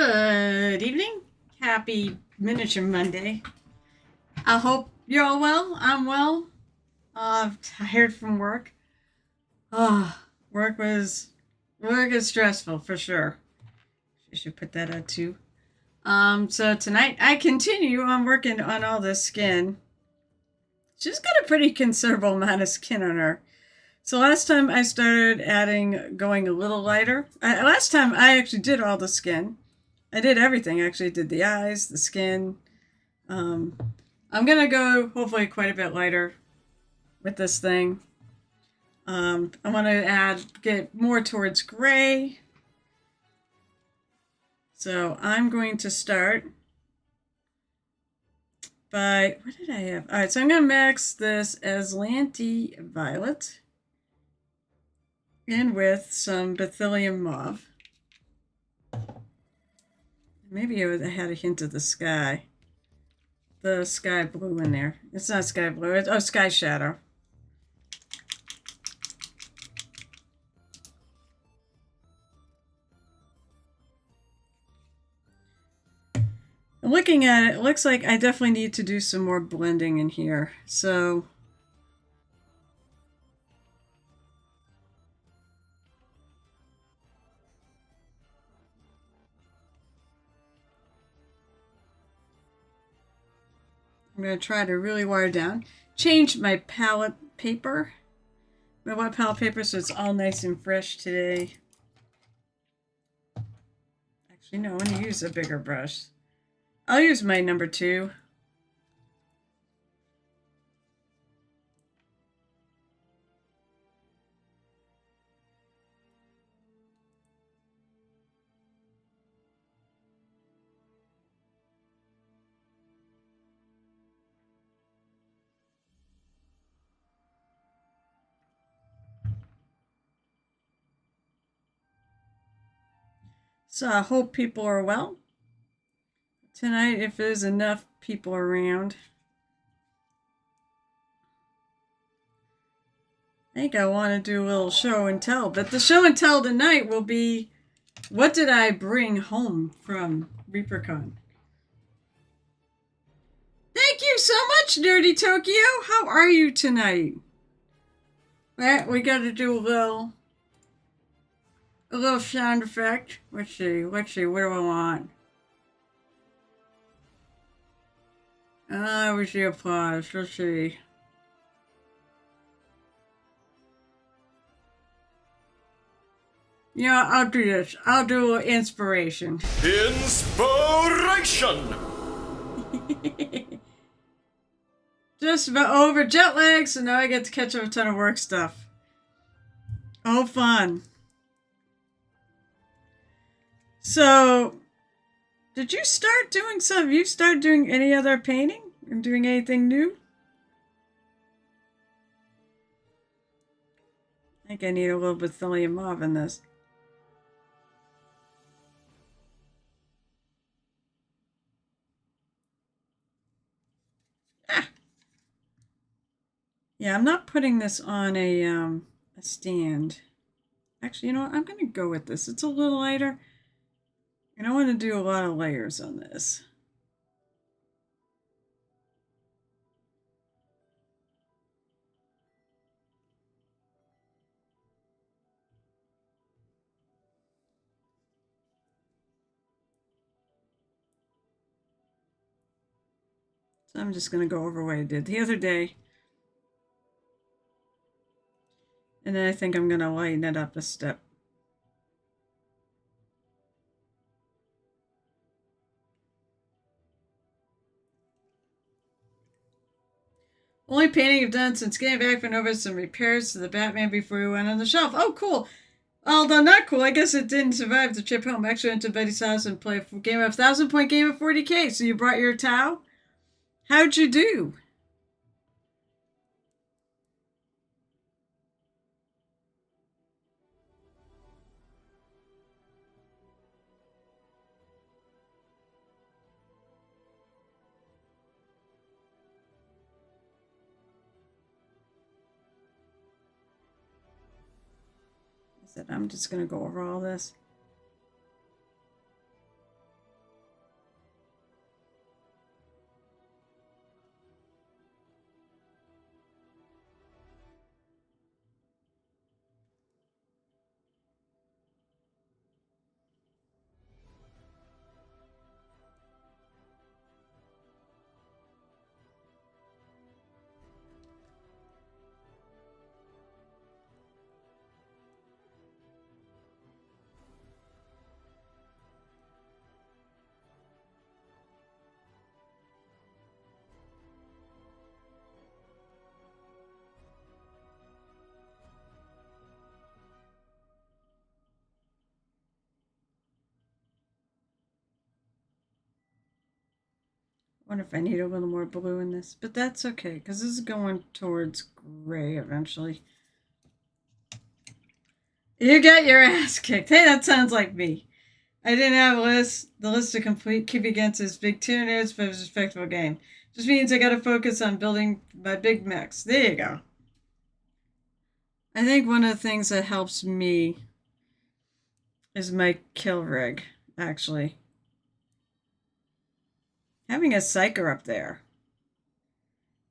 Good evening. Happy Miniature Monday. I hope you're all well. I'm well. Tired from work. Oh, work is stressful for sure. I should put that out too. So tonight I continue on working on all this skin. She's got a pretty considerable amount of skin on her. So last time I started going a little lighter. Last time I actually did all the skin. I did everything. I actually did the eyes, the skin. I'm gonna go hopefully quite a bit lighter with this thing. I want to get more towards gray. So I'm going to start by, what did I have? All right, so I'm going to mix this Aslanti Violet in with some Beryllium Mauve. Maybe I had a hint of the sky blue in there. It's not sky blue. It's sky shadow. Looking at it, it looks like I definitely need to do some more blending in here. So I'm going to try to really water down. Change my palette paper. My wet palette paper so it's all nice and fresh today. Actually, no, I'm going to use a bigger brush. I'll use my number 2. So I hope people are well tonight, if there's enough people around. I think I want to do a little show and tell, but the show and tell tonight will be, what did I bring home from ReaperCon? Thank you so much, Nerdy Tokyo. How are you tonight? Right, we got to do a little sound effect. Let's see, what do I want? We see applause. Let's see. You know, I'll do this. I'll do inspiration. Inspiration! Just about over jet lag, so now I get to catch up a ton of work stuff. Oh, fun. So, did you start doing some? You start doing any other painting? And doing anything new? I think I need a little Beryllium Mauve in this. Yeah, I'm not putting this on a stand. Actually, you know what? I'm going to go with this. It's a little lighter. And I want to do a lot of layers on this. So I'm just going to go over what I did the other day. And then I think I'm going to lighten it up a step. Only painting I've done since getting back from over some repairs to the Batman before we went on the shelf. Oh, cool. Although not cool, I guess it didn't survive the trip home. Actually went to Betty's house and played a game of 1,000-point game of 40K. So you brought your Tau? How'd you do? I said, I'm just going to go over all this. Wonder if I need a little more blue in this, but that's okay because this is going towards gray eventually. You get your ass kicked. Hey, that sounds like me. I didn't have the list to complete. Keep against this big tuners, but it was a respectable game. Just means I gotta focus on building my big mechs. There you go. I think one of the things that helps me is my kill rig, actually. Having a psyker up there.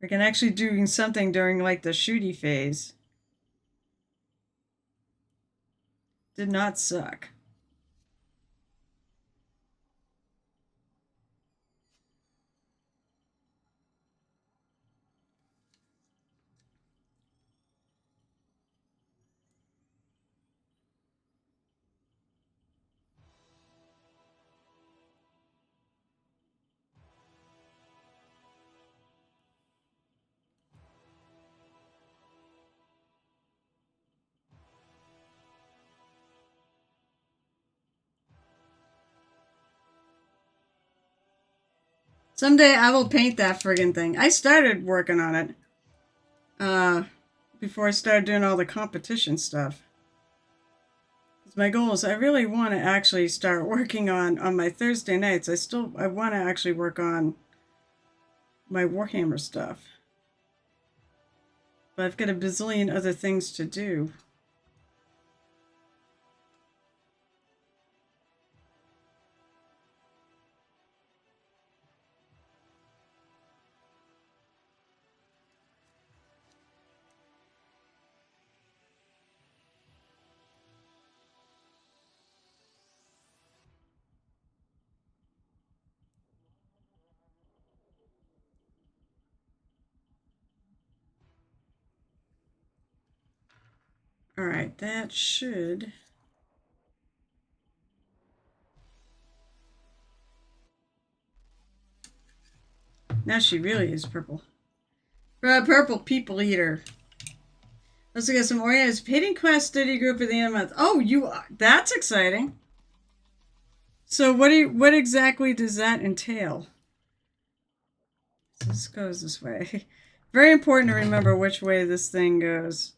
We can actually do something during like the shooty phase. Did not suck. Someday I will paint that friggin' thing. I started working on it. Before I started doing all the competition stuff. My goal is I really want to actually start working on my Thursday nights. I want to actually work on my Warhammer stuff. But I've got a bazillion other things to do. All right, that should... Now she really is purple. Purple people eater. Let's get some more. Yes, Painting Quest study group at the end of the month. Oh, you are. That's exciting. So what exactly does that entail? So this goes this way. Very important to remember which way this thing goes.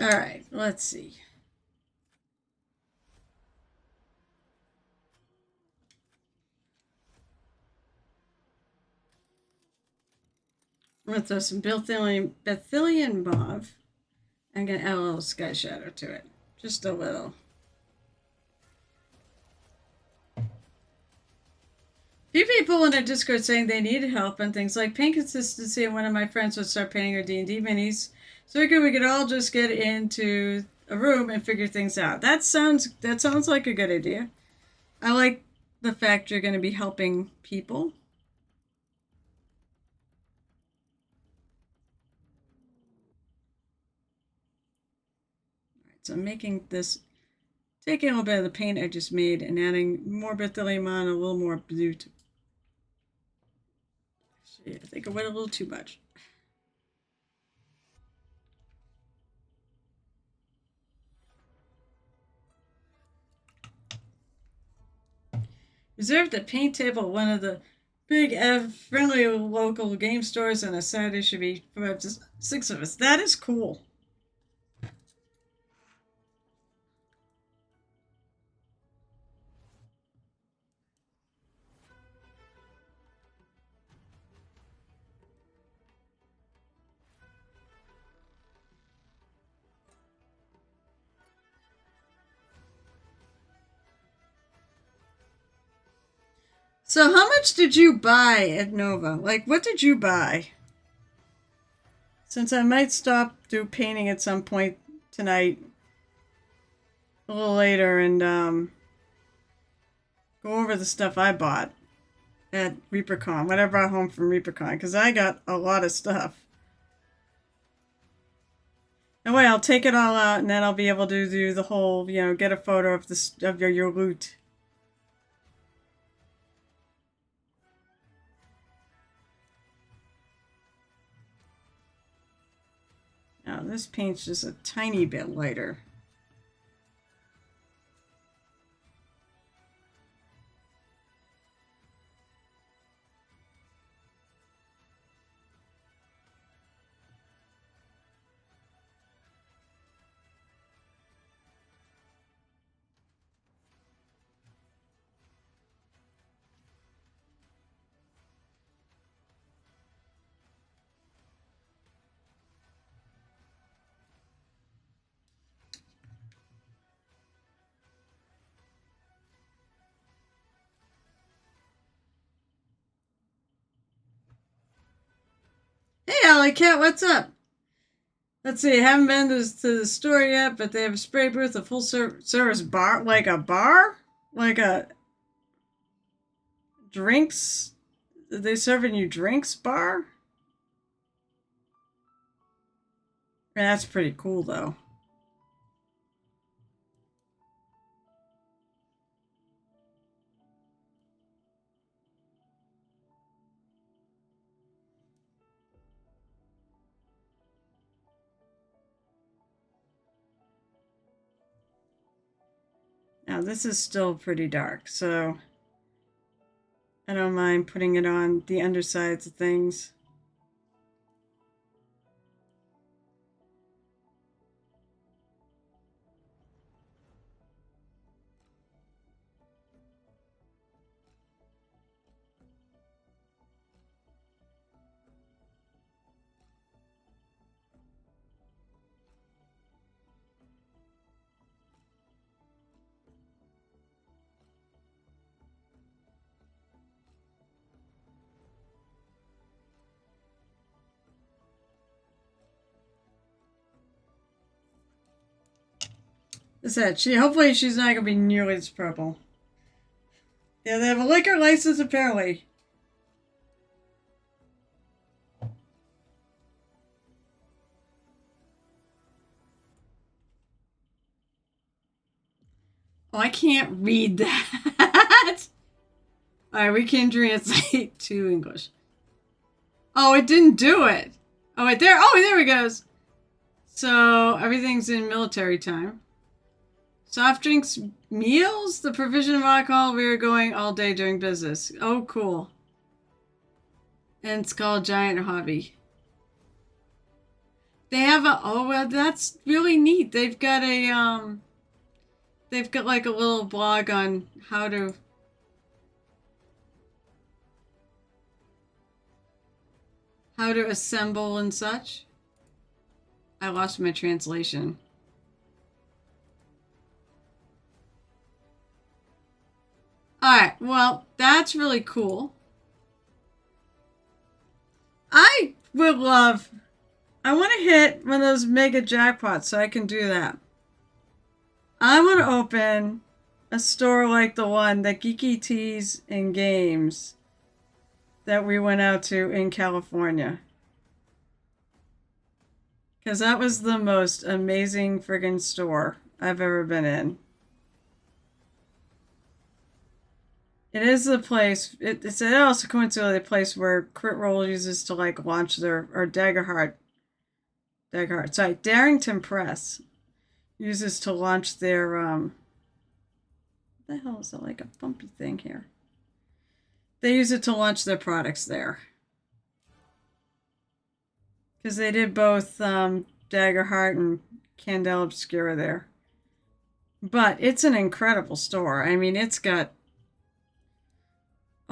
All right, let's see. I'm going to throw some Bethilian mauve. I'm going to add a little sky shadow to it. Just a little. Few people in our Discord saying they needed help and things like paint consistency, and one of my friends would start painting her D&D minis. So we could all just get into a room and figure things out. That sounds like a good idea. I like the fact you're going to be helping people. All right, so I'm making this, taking a little bit of the paint I just made and adding more Bethilium on, a little more blue to... Actually, I think I went a little too much. Reserved a paint table at one of the big friendly local game stores on a Saturday. Should be for up to 6 of us. That is cool. So how much did you buy at Nova? Like, what did you buy? Since I might stop do painting at some point tonight, a little later, and go over the stuff I bought at ReaperCon, what I brought home from ReaperCon, because I got a lot of stuff. Anyway, I'll take it all out, and then I'll be able to do the whole, get a photo of this of your loot. Now this paint's just a tiny bit lighter. Hey, Alley Cat, what's up? Let's see, I haven't been to the store yet, but they have a spray booth, a full service bar, like a bar? Like a drinks? Are they serving you drinks bar? That's pretty cool, though. Now, this is still pretty dark, so I don't mind putting it on the undersides of things. That's it. Hopefully she's not gonna be nearly as purple. Yeah, they have a liquor license apparently. Oh, I can't read that. All right, we can translate to English. Oh, it didn't do it. Oh, wait, there. Oh, there it goes. So everything's in military time. Soft drinks, meals, the provision of alcohol. We are going all day during business. Oh, cool. And it's called Giant Hobby. They have a. Oh, well, that's really neat. They've got a They've got like a little blog on how to assemble and such. I lost my translation. Alright, well, that's really cool. I would love... I want to hit one of those mega jackpots so I can do that. I want to open a store like the one that Geeky Teas and Games that we went out to in California. Because that was the most amazing friggin' store I've ever been in. It is the place, it's also coincidentally the place where Crit Roll uses to like launch their, or Daggerheart, sorry, Darrington Press uses to launch their, what the hell is that, like a bumpy thing here? They use it to launch their products there. Because they did both Daggerheart and Candela Obscura there. But it's an incredible store. I mean, it's got...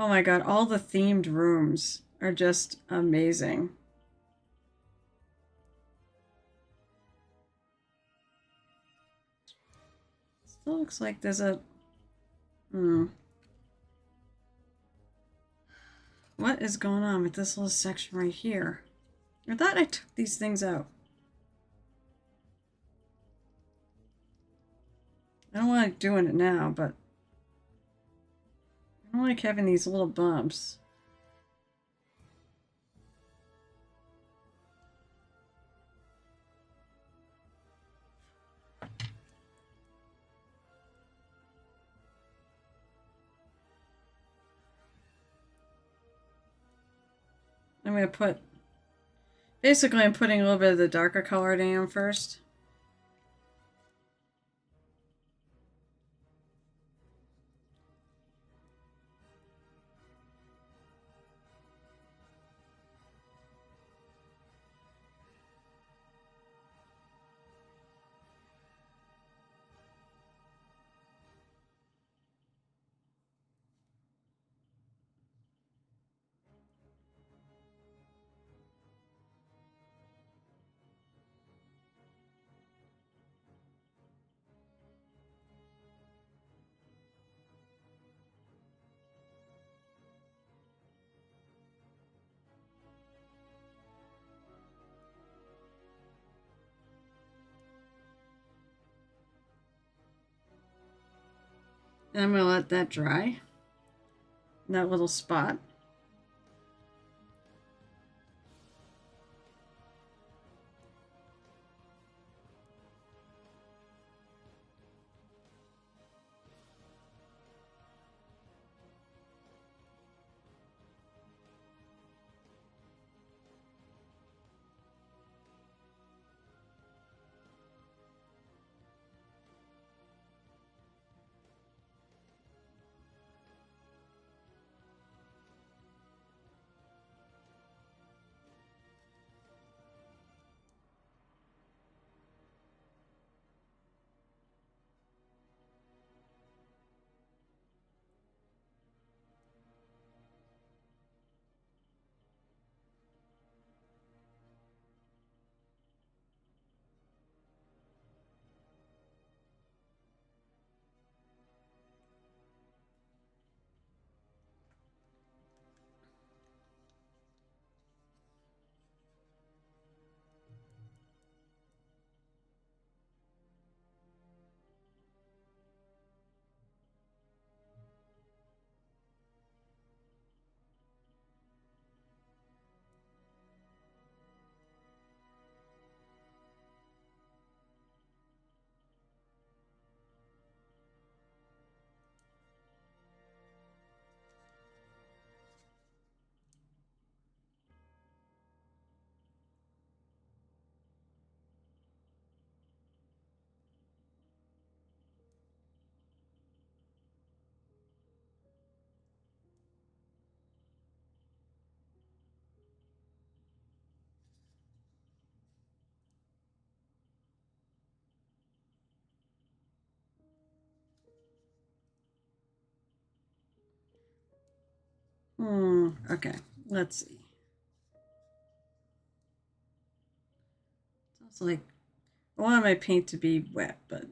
Oh my god, all the themed rooms are just amazing. Still looks like there's a... What is going on with this little section right here? I thought I took these things out. I don't like doing it now, but I don't like having these little bumps. I'm going to put, basically I'm putting a little bit of the darker color down first. And I'm going to let that dry. That little spot. Okay, let's see. Sounds like I want my paint to be wet, but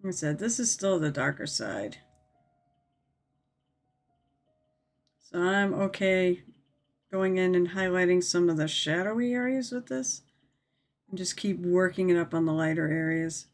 like I said, this is still the darker side. So I'm okay going in and highlighting some of the shadowy areas with this. And just keep working it up on the lighter areas.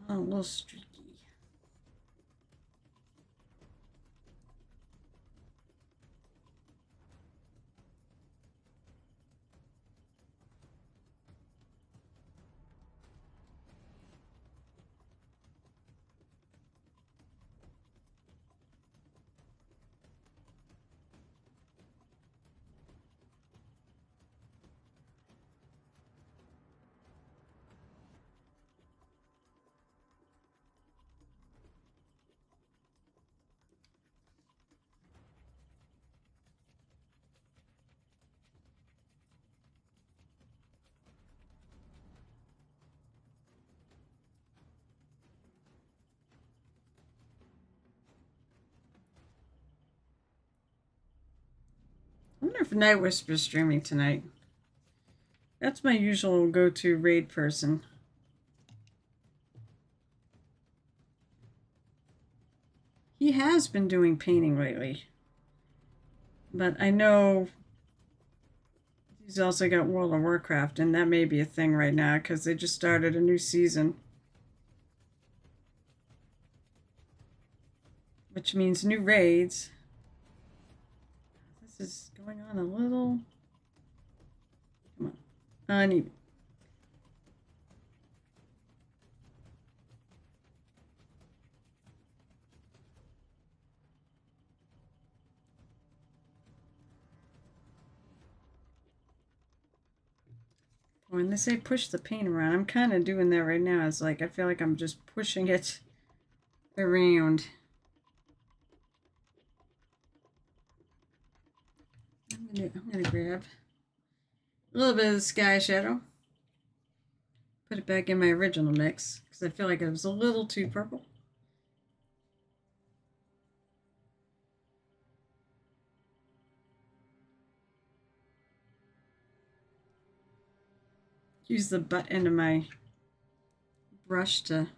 A little streaky. wonder if Night Whisper's streaming tonight. That's my usual go-to raid person. He has been doing painting lately. But I know he's also got World of Warcraft, and that may be a thing right now because they just started a new season. Which means new raids. This is going on a little... Come on. Uneven. When they say push the paint around, I'm kind of doing that right now. It's like I feel like I'm just pushing it around. I'm gonna grab a little bit of the sky shadow, put it back in my original mix because I feel like it was a little too purple. Use the butt end of my brush to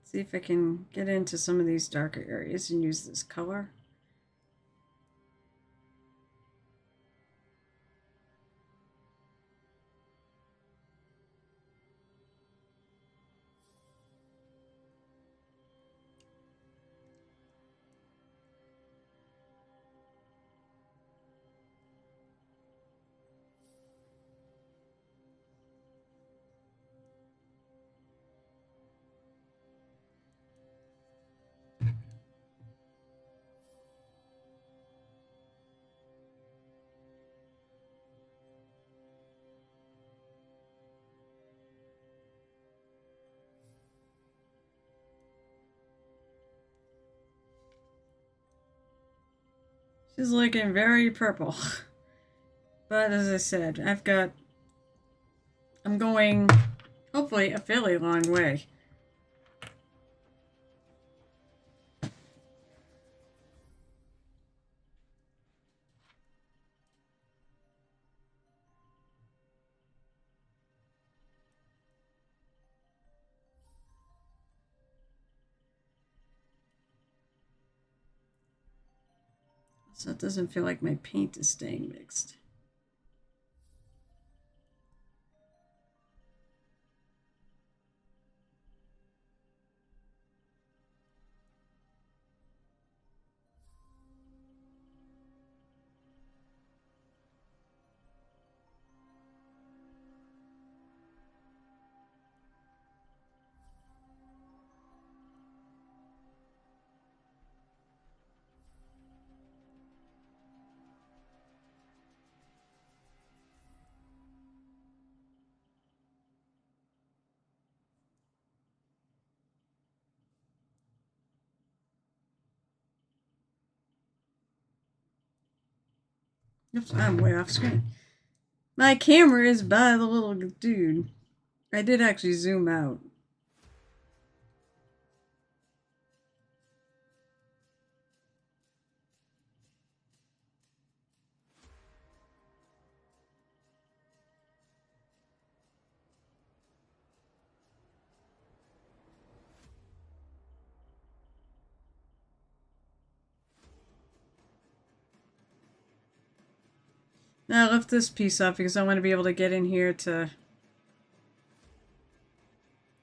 see if I can get into some of these darker areas and use this color. She's looking very purple. But as I said, I'm going hopefully a fairly long way. So it doesn't feel like my paint is staying mixed. Oops, I'm way off screen. My camera is by the little dude. I did actually zoom out. Now I left this piece off because I want to be able to get in here to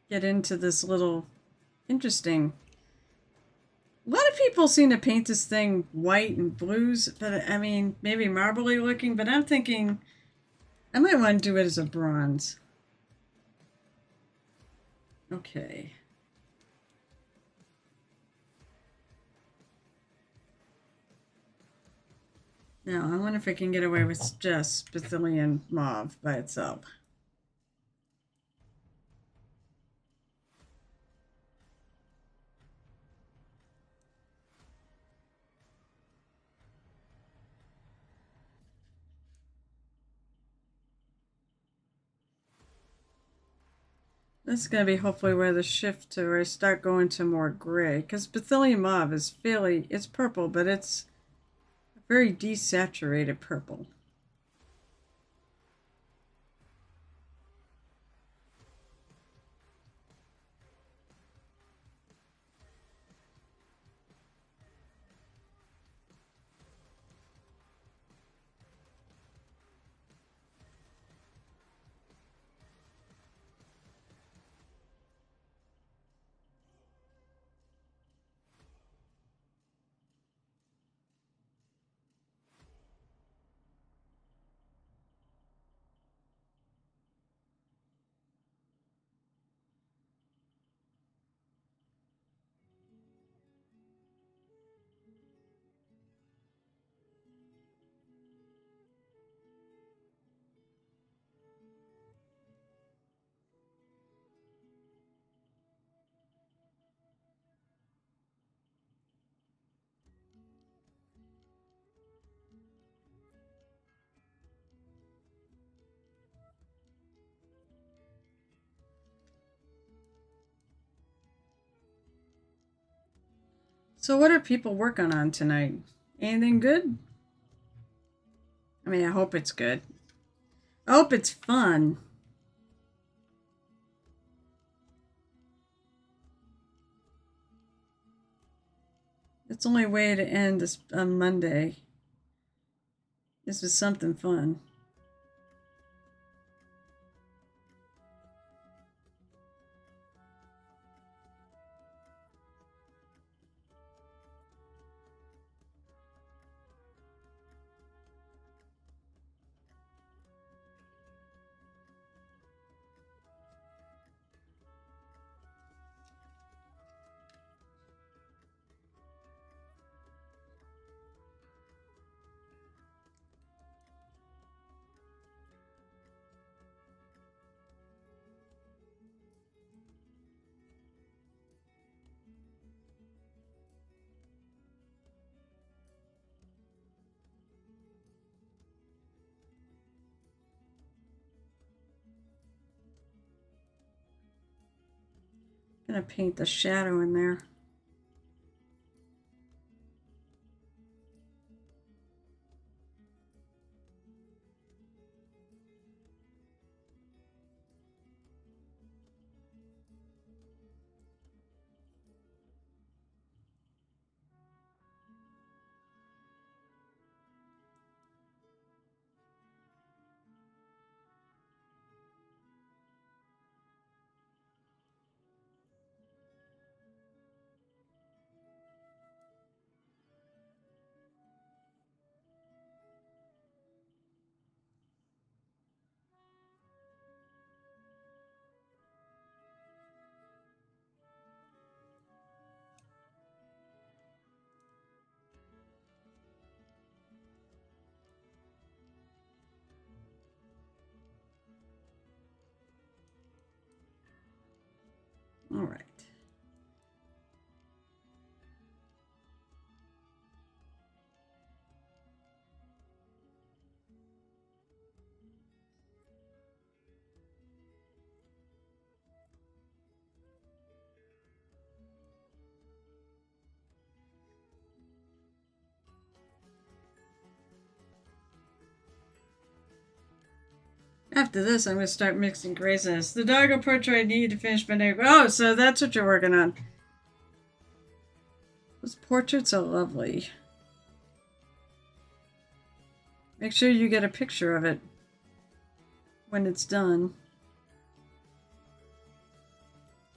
get into this little interesting. A lot of people seem to paint this thing white and blues, but I mean, maybe marbly looking, but I'm thinking I might want to do it as a bronze. Okay. Now, I wonder if I can get away with just Sicilian mauve by itself. This is going to be hopefully where the shift to where I start going to more gray. Because Bethlehem Mauve is it's purple, but it's a very desaturated purple. So what are people working on tonight? Anything good? I mean, I hope it's good. I hope it's fun. It's the only way to end this on Monday. This is something fun. I'm gonna paint the shadow in there. All right. After this, I'm going to start mixing grays in this. The doggo portrait I need to finish my name. Oh, so that's what you're working on. Those portraits are lovely. Make sure you get a picture of it when it's done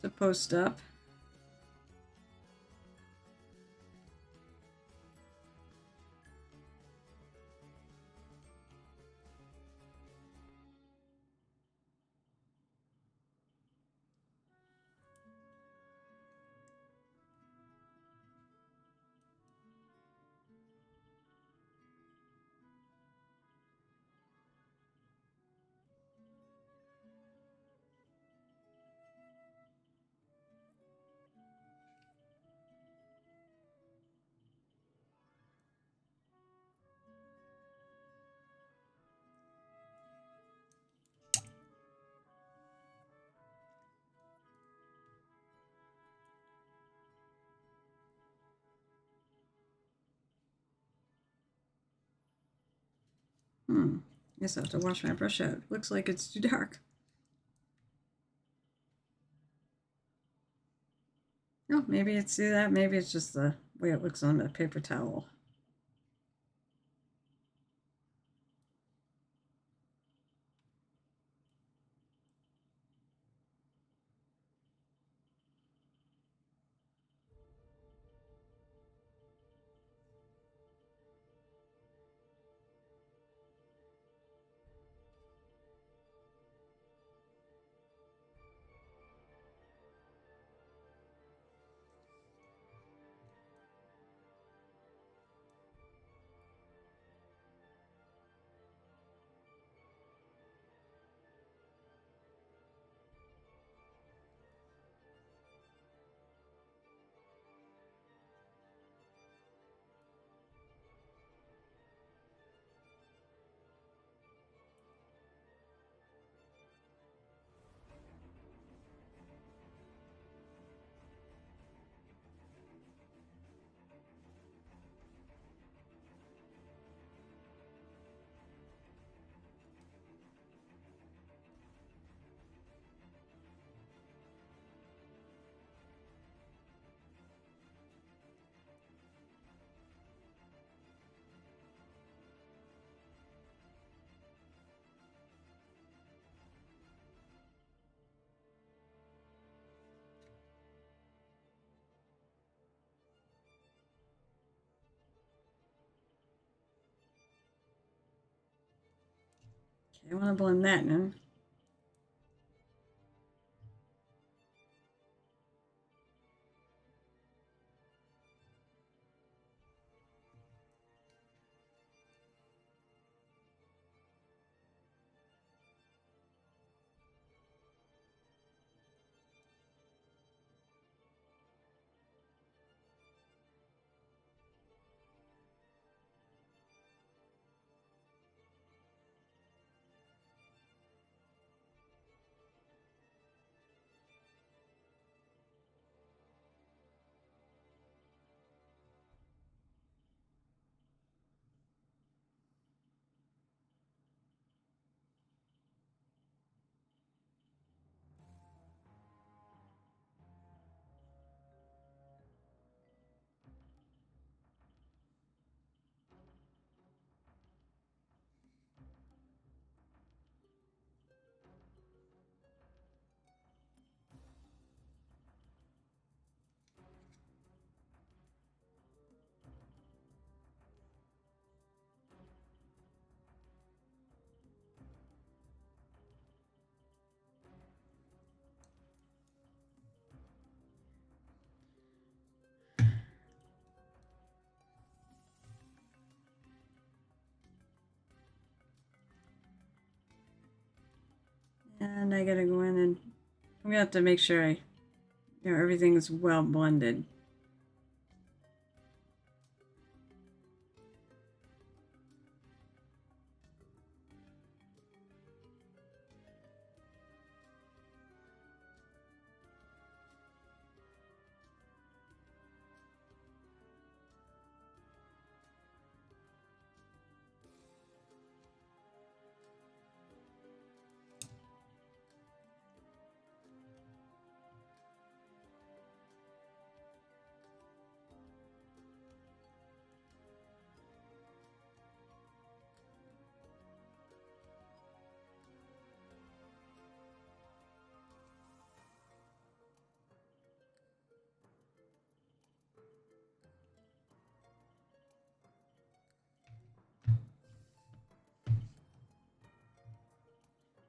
to post up. Guess I have to wash my brush out. Looks like it's too dark. Oh, maybe it's see that. Maybe it's just the way it looks on the paper towel. Okay, I want to blend that in. And I gotta go in and I'm gonna have to make sure everything is well blended.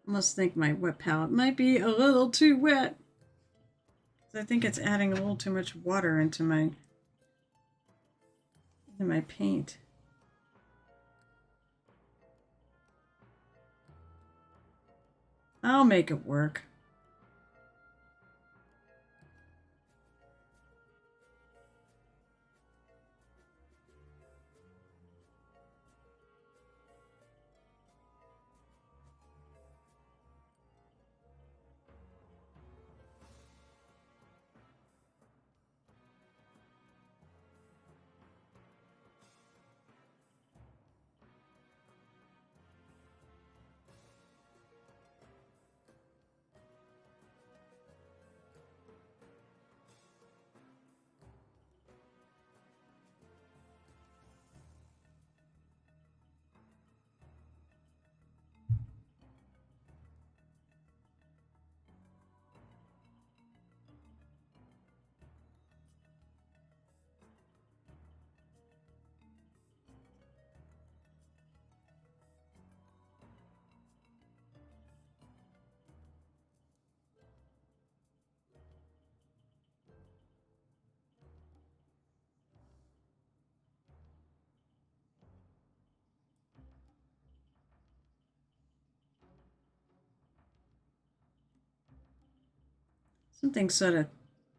I must think my wet palette might be a little too wet. I think it's adding a little too much water into my paint. I'll make it work. something sort of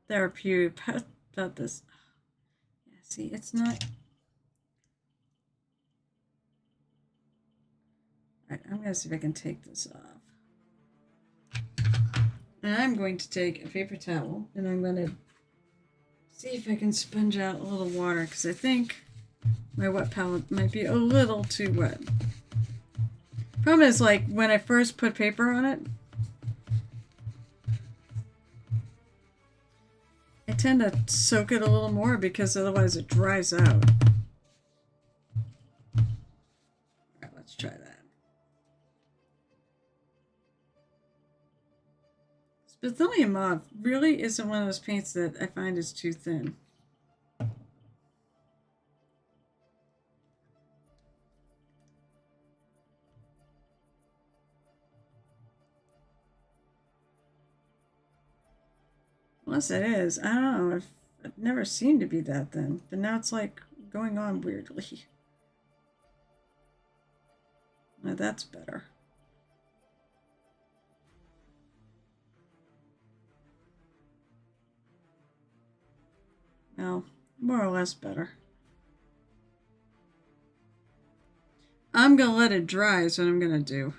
therapeutic about this. Yeah, see, it's not. Alright, I'm going to see if I can take this off. And I'm going to take a paper towel and I'm going to see if I can sponge out a little water because I think my wet palette might be a little too wet. Problem is, like, when I first put paper on it, I tend to soak it a little more because otherwise it dries out. Alright, let's try that. Spithylium Mauve really isn't one of those paints that I find is too thin. Unless it is. I don't know. I've never seemed to be that thin. But now it's like going on weirdly. Now that's better. Well, more or less better. I'm going to let it dry is what I'm going to do.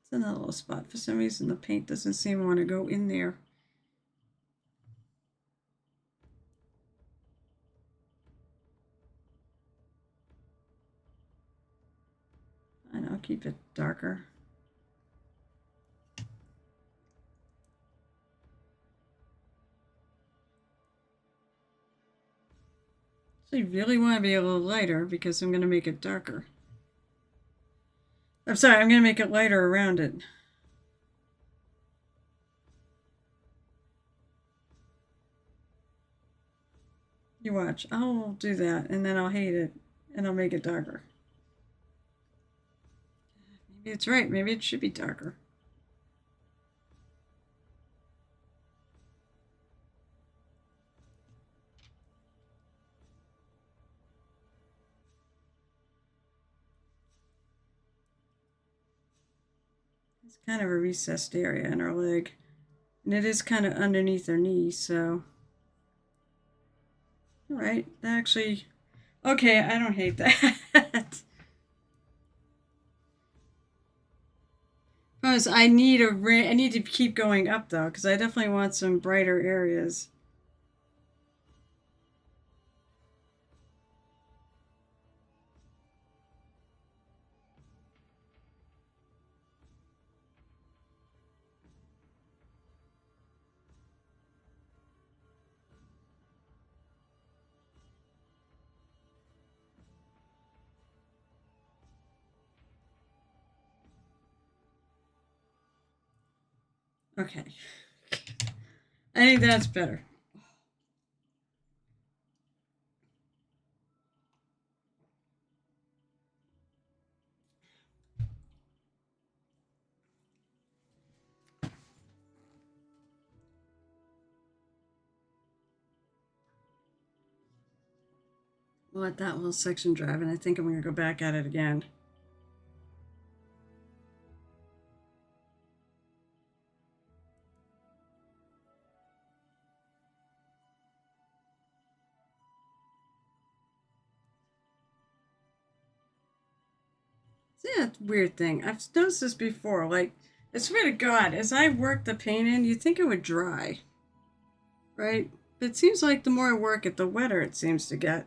It's in that little spot. For some reason, the paint doesn't seem to want to go in there. I know, keep it darker. So you really want to be a little lighter because I'm going to make it darker. I'm sorry, I'm going to make it lighter around it. You watch. I'll do that, and then I'll hate it, and I'll make it darker. Maybe it's right. Maybe it should be darker. It's kind of a recessed area in her leg. And it is kind of underneath her knee, so... Alright, actually... Okay, I don't hate that. Because I need to keep going up, though, because I definitely want some brighter areas. Okay. I think that's better. We'll let that little section drive, and I think I'm going to go back at it again. Yeah, it's a weird thing. I've noticed this before. Like, I swear to God, as I work the paint in, you'd think it would dry, right? But it seems like the more I work it, the wetter it seems to get.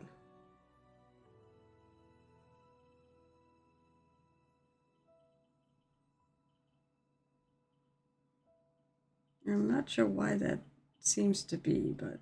I'm not sure why that seems to be, but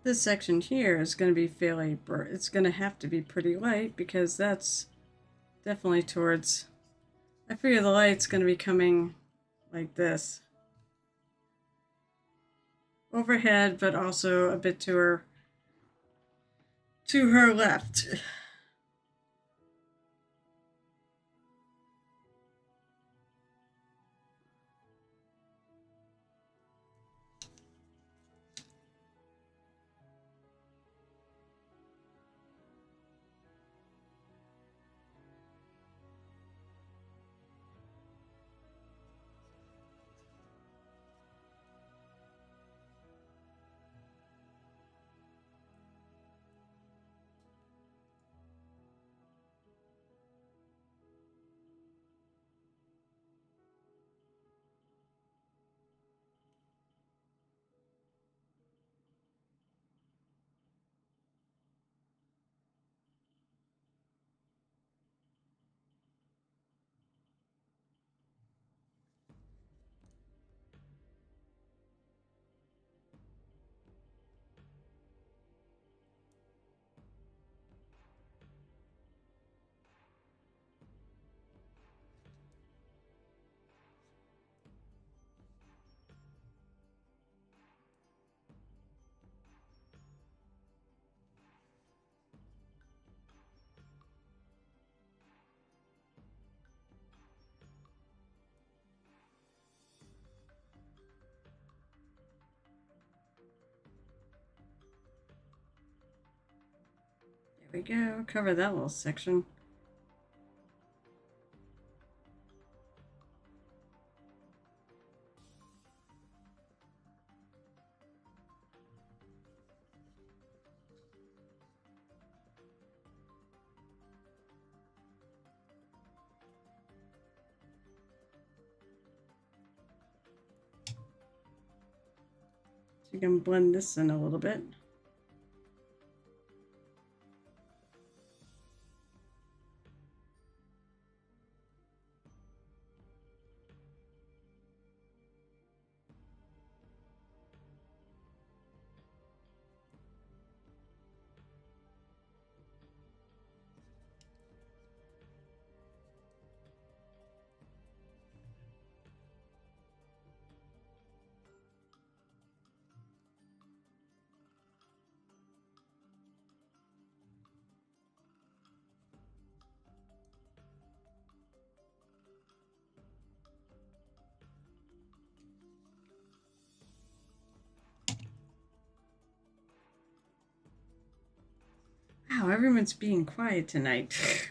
this section here is going to be fairly, it's going to have to be pretty light because that's definitely towards, I figure the light's going to be coming like this. Overhead, but also a bit to her left. There we go, cover that little section. So you can blend this in a little bit. Wow, everyone's being quiet tonight.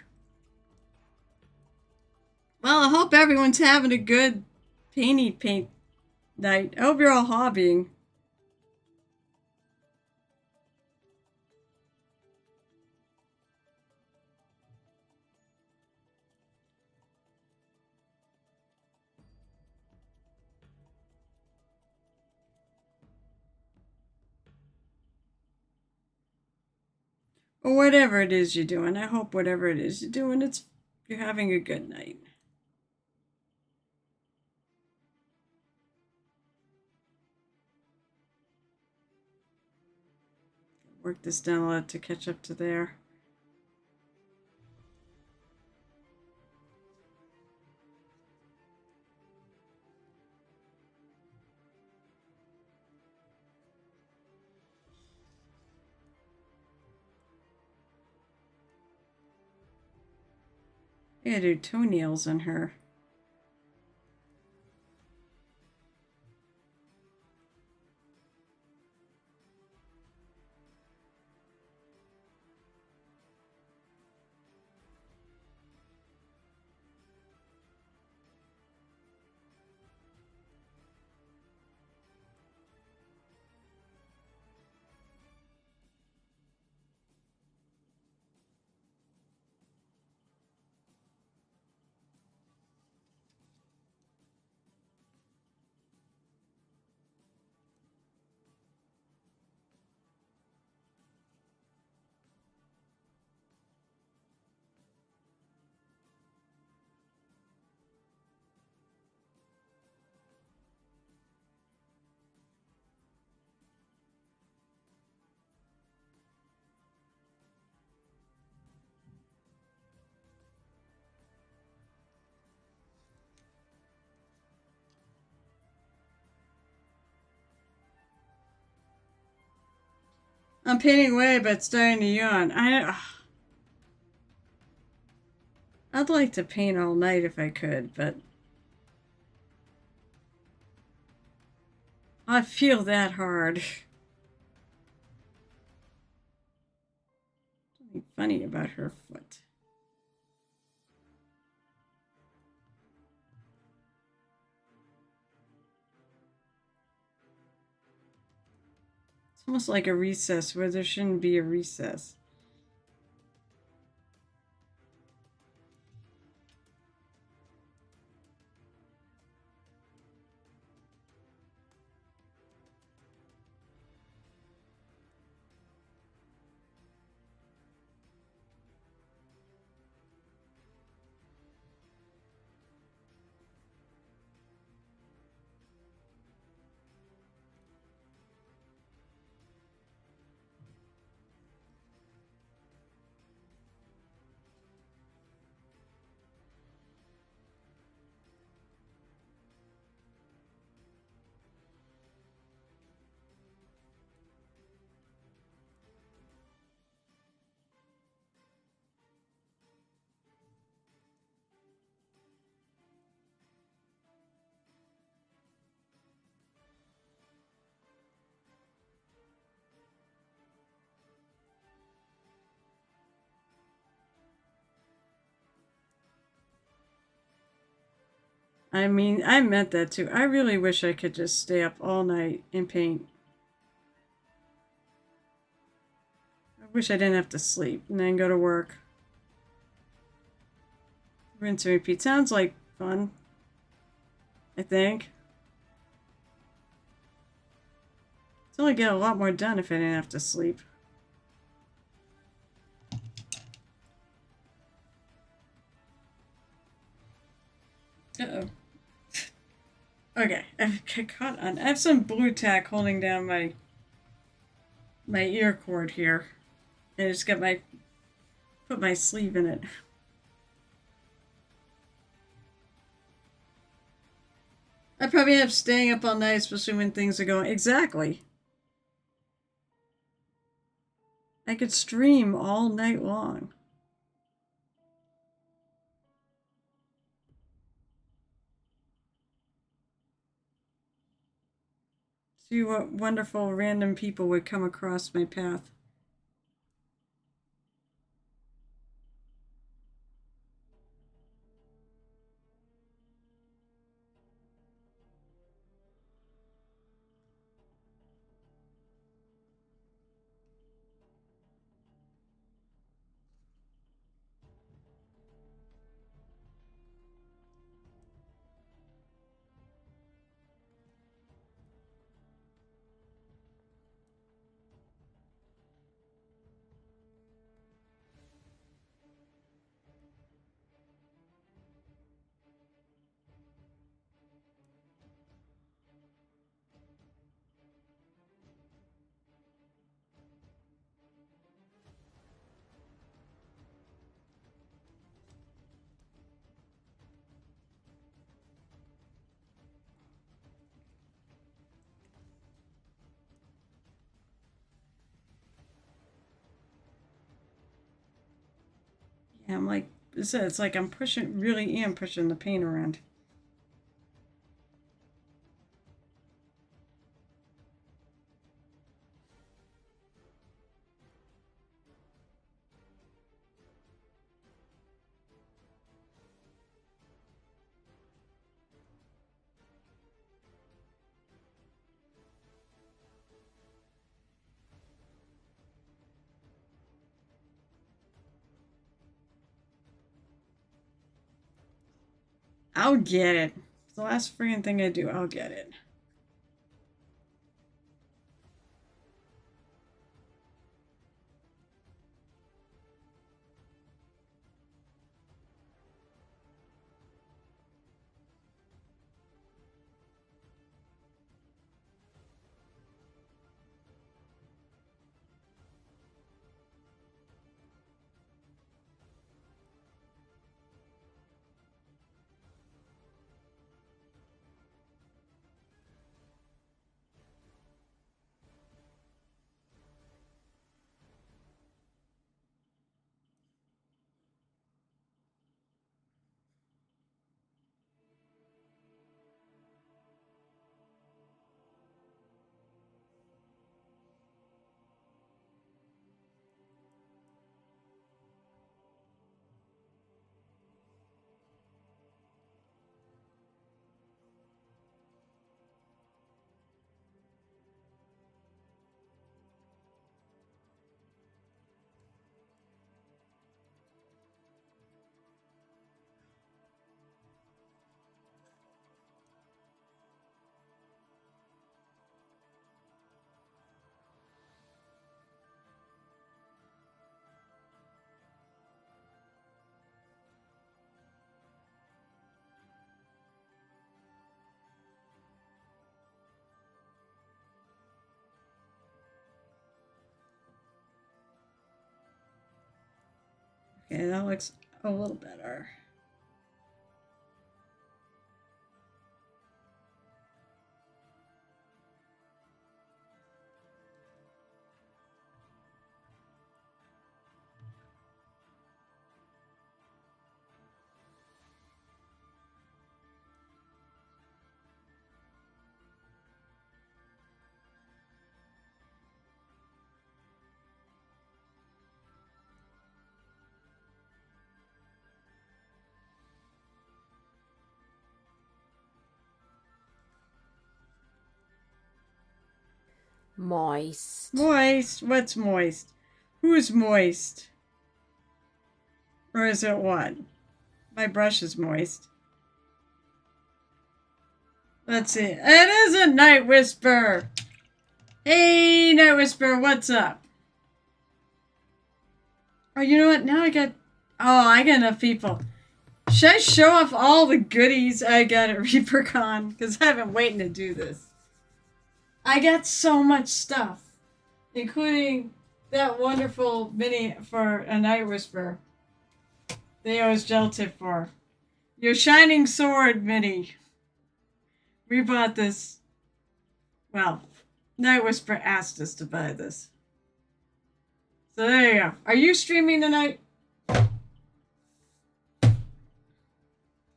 Well, I hope everyone's having a good paint night. I hope you're all hobbying. Or whatever it is you're doing. I hope whatever it is you're doing, you're having a good night. Work this down a lot to catch up to there. I gotta do toenails on her. I'm painting away, but starting to yawn. I'd like to paint all night if I could, but I feel that hard. Something funny about her foot. It's almost like a recess where there shouldn't be a recess. I mean, I meant that too. I really wish I could just stay up all night and paint. I wish I didn't have to sleep and then go to work. Rinse and repeat. Sounds like fun. I think. Still get a lot more done if I didn't have to sleep. Uh-oh. Okay, I've caught on. I have some blue tack holding down my ear cord here. I just got put my sleeve in it. I probably end up staying up all night, especially when things are going... Exactly. I could stream all night long. See what wonderful random people would come across my path. Yeah, I'm like, it's like I'm really am pushing the paint around. I'll get it. It's the last freaking thing I do. I'll get it. Okay, that looks a little better. Moist. Moist? What's moist? Who's moist? Or is it what? My brush is moist. Let's see. It is a Night Whisper! Hey, Night Whisper, what's up? Oh, you know what? Now I got... Oh, I got enough people. Should I show off all the goodies I got at ReaperCon? Because I've been waiting to do this. I got so much stuff, including that wonderful mini for a Night Whisper. They always gel tip for. Your Shining Sword mini. We bought this. Well, Night Whisper asked us to buy this. So there you go. Are you streaming tonight? I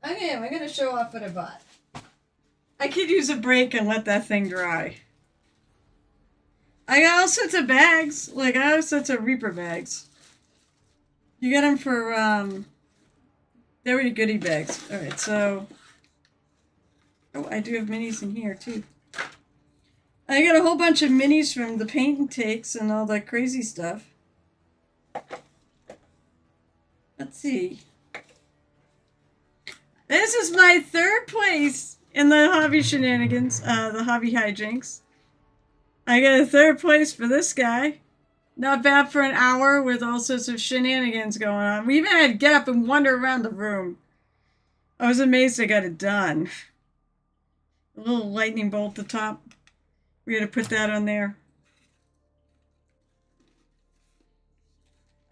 am. I'm going to show off what I bought. I could use a break and let that thing dry. I got all sorts of bags. Like, I have all sorts of Reaper bags. You get them for, they were your goodie bags. Alright, so... Oh, I do have minis in here, too. I got a whole bunch of minis from the paint and takes and all that crazy stuff. Let's see. This is my third place in the hobby shenanigans, the hobby hijinks. I got a third place for this guy. Not bad for an hour with all sorts of shenanigans going on. We even had to get up and wander around the room. I was amazed I got it done. A little lightning bolt at the top. We had to put that on there.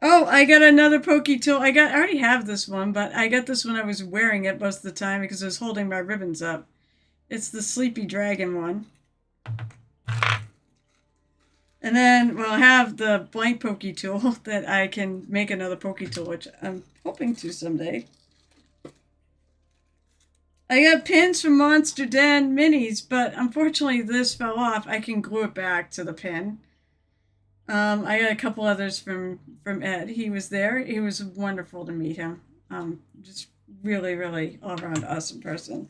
Oh, I got another pokey tool. I already have this one, but I got this when I was wearing it most of the time because I was holding my ribbons up. It's the Sleepy Dragon one. And then we'll have the blank pokey tool that I can make another pokey tool, which I'm hoping to someday. I got pins from Monster Den minis, but unfortunately this fell off. I can glue it back to the pin. I got a couple others from Ed. He was there. It was wonderful to meet him. Just really, really all-around awesome person.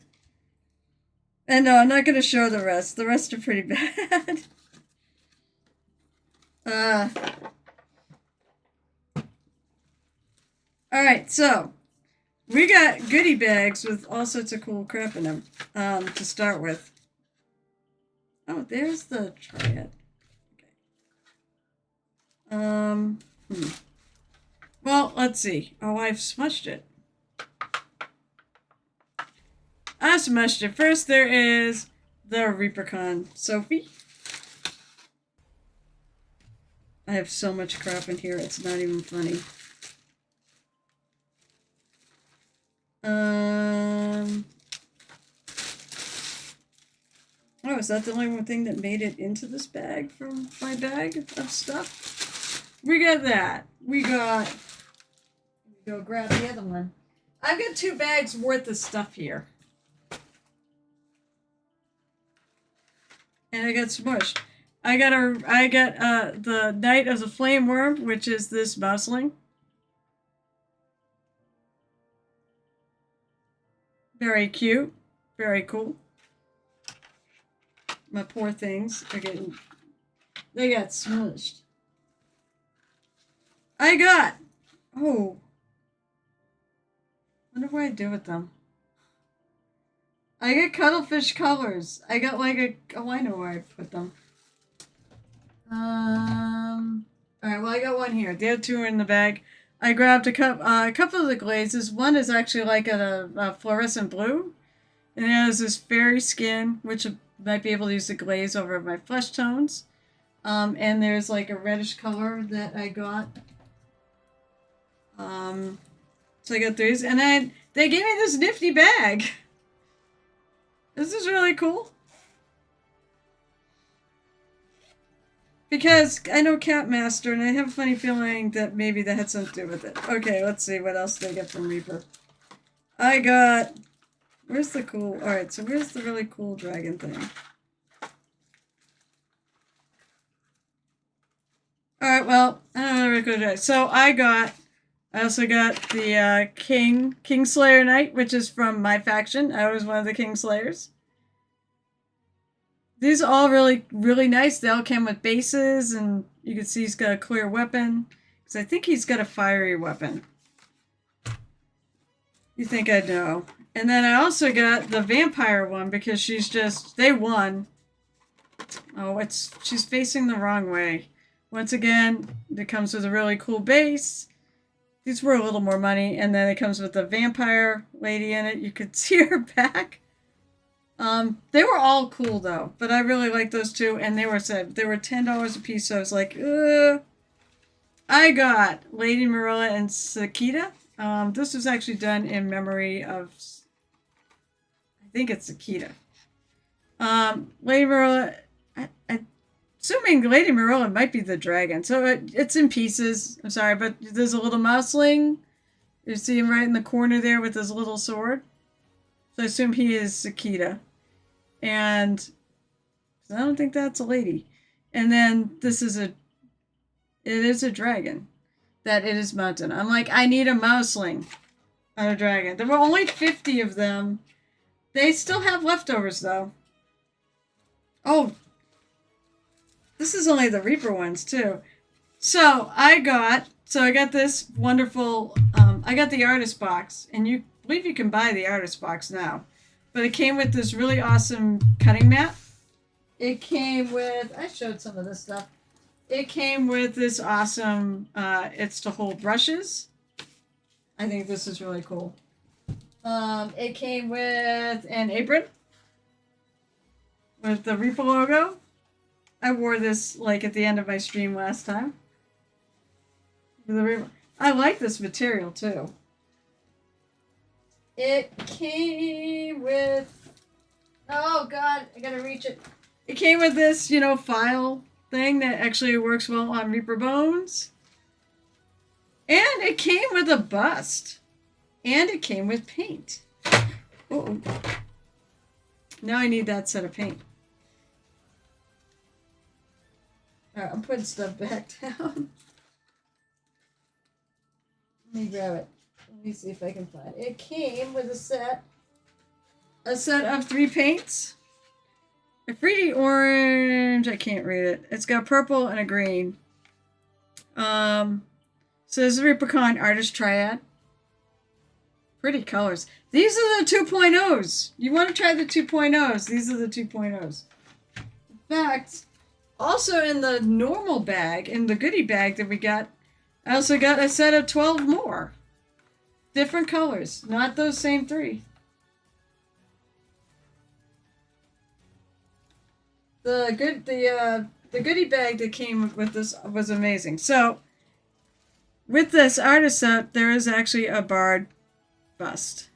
And no, I'm not going to show the rest. The rest are pretty bad. Alright, so we got goodie bags with all sorts of cool crap in them to start with. Oh, there's the triad. Okay. Well, let's see. Oh, I've smudged it. I smudged it. First, there is the ReaperCon Sophie. I have so much crap in here, it's not even funny. Oh, is that the only one thing that made it into this bag from my bag of stuff? We got that. We got... Go grab the other one. I've got 2 bags worth of stuff here. And I got smushed. I got the Knight of the Flame Worm, which is this mousling. Very cute. Very cool. My poor things are getting... They got smushed. I got... Oh. I wonder what I do with them. I got cuttlefish colors. I got like a... Oh, I know where I put them. Alright, well I got one here. The other 2 are in the bag. I grabbed a couple of the glazes. One is actually like a fluorescent blue. And it has this fairy skin, which I might be able to use the glaze over my flesh tones. And there's like a reddish color that I got. So I got these. And then they gave me this nifty bag. This is really cool. Because I know Cat Master, and I have a funny feeling that maybe that had something to do with it. Okay, let's see what else they get from Reaper. I got... Where's the cool... Alright, so where's the really cool dragon thing? Alright, well, I don't know really cool dragon. So I also got the Kingslayer Knight, which is from my faction. I was one of the Kingslayers. These are all really, really nice. They all came with bases, and you can see he's got a clear weapon. Because I think he's got a fiery weapon. You think I'd know. And then I also got the vampire one, because she's just... They won. Oh, she's facing the wrong way. Once again, it comes with a really cool base. These were a little more money, and then it comes with a vampire lady in it. You could see her back. They were all cool though, but I really like those two, and they were $10 a piece. So I was like, I got Lady Marilla and Sakita. This was actually done in memory of, I think it's Sakita. Lady Marilla, assuming Lady Marilla might be the dragon, so it's in pieces. I'm sorry, but there's a little mouseling. You see him right in the corner there with his little sword. So I assume he is Sakita. And I don't think that's a lady. And then it is a dragon that it is mounted. I'm like, I need a mouseling on a dragon. There were only 50 of them. They still have leftovers though. Oh, this is only the Reaper ones too. So I got this wonderful, I got the artist box, and I believe you can buy the artist box now. But it came with this really awesome cutting mat. It came with, I showed some of this stuff. It came with this awesome, it's to hold brushes. I think this is really cool. It came with an apron with the Reaper logo. I wore this like at the end of my stream last time. I like this material too. It came with, oh god, I gotta reach it. It came with this, file thing that actually works well on Reaper bones. And it came with a bust. And it came with paint. Uh-oh. Now I need that set of paint. Alright, I'm putting stuff back down. Let me grab it. Let me see if I can find it. It came with a set of 3 paints. A 3D orange, I can't read it. It's got purple and a green. So there's the Reapercon Artist Triad. Pretty colors. These are the 2.0s. You want to try the 2.0s. These are the 2.0s. In fact, also in the normal bag, in the goodie bag that we got, I also got a set of 12 more. Different colors. Not those same 3. The goodie bag that came with this was amazing. So, with this artist set, there is actually a Bard bust.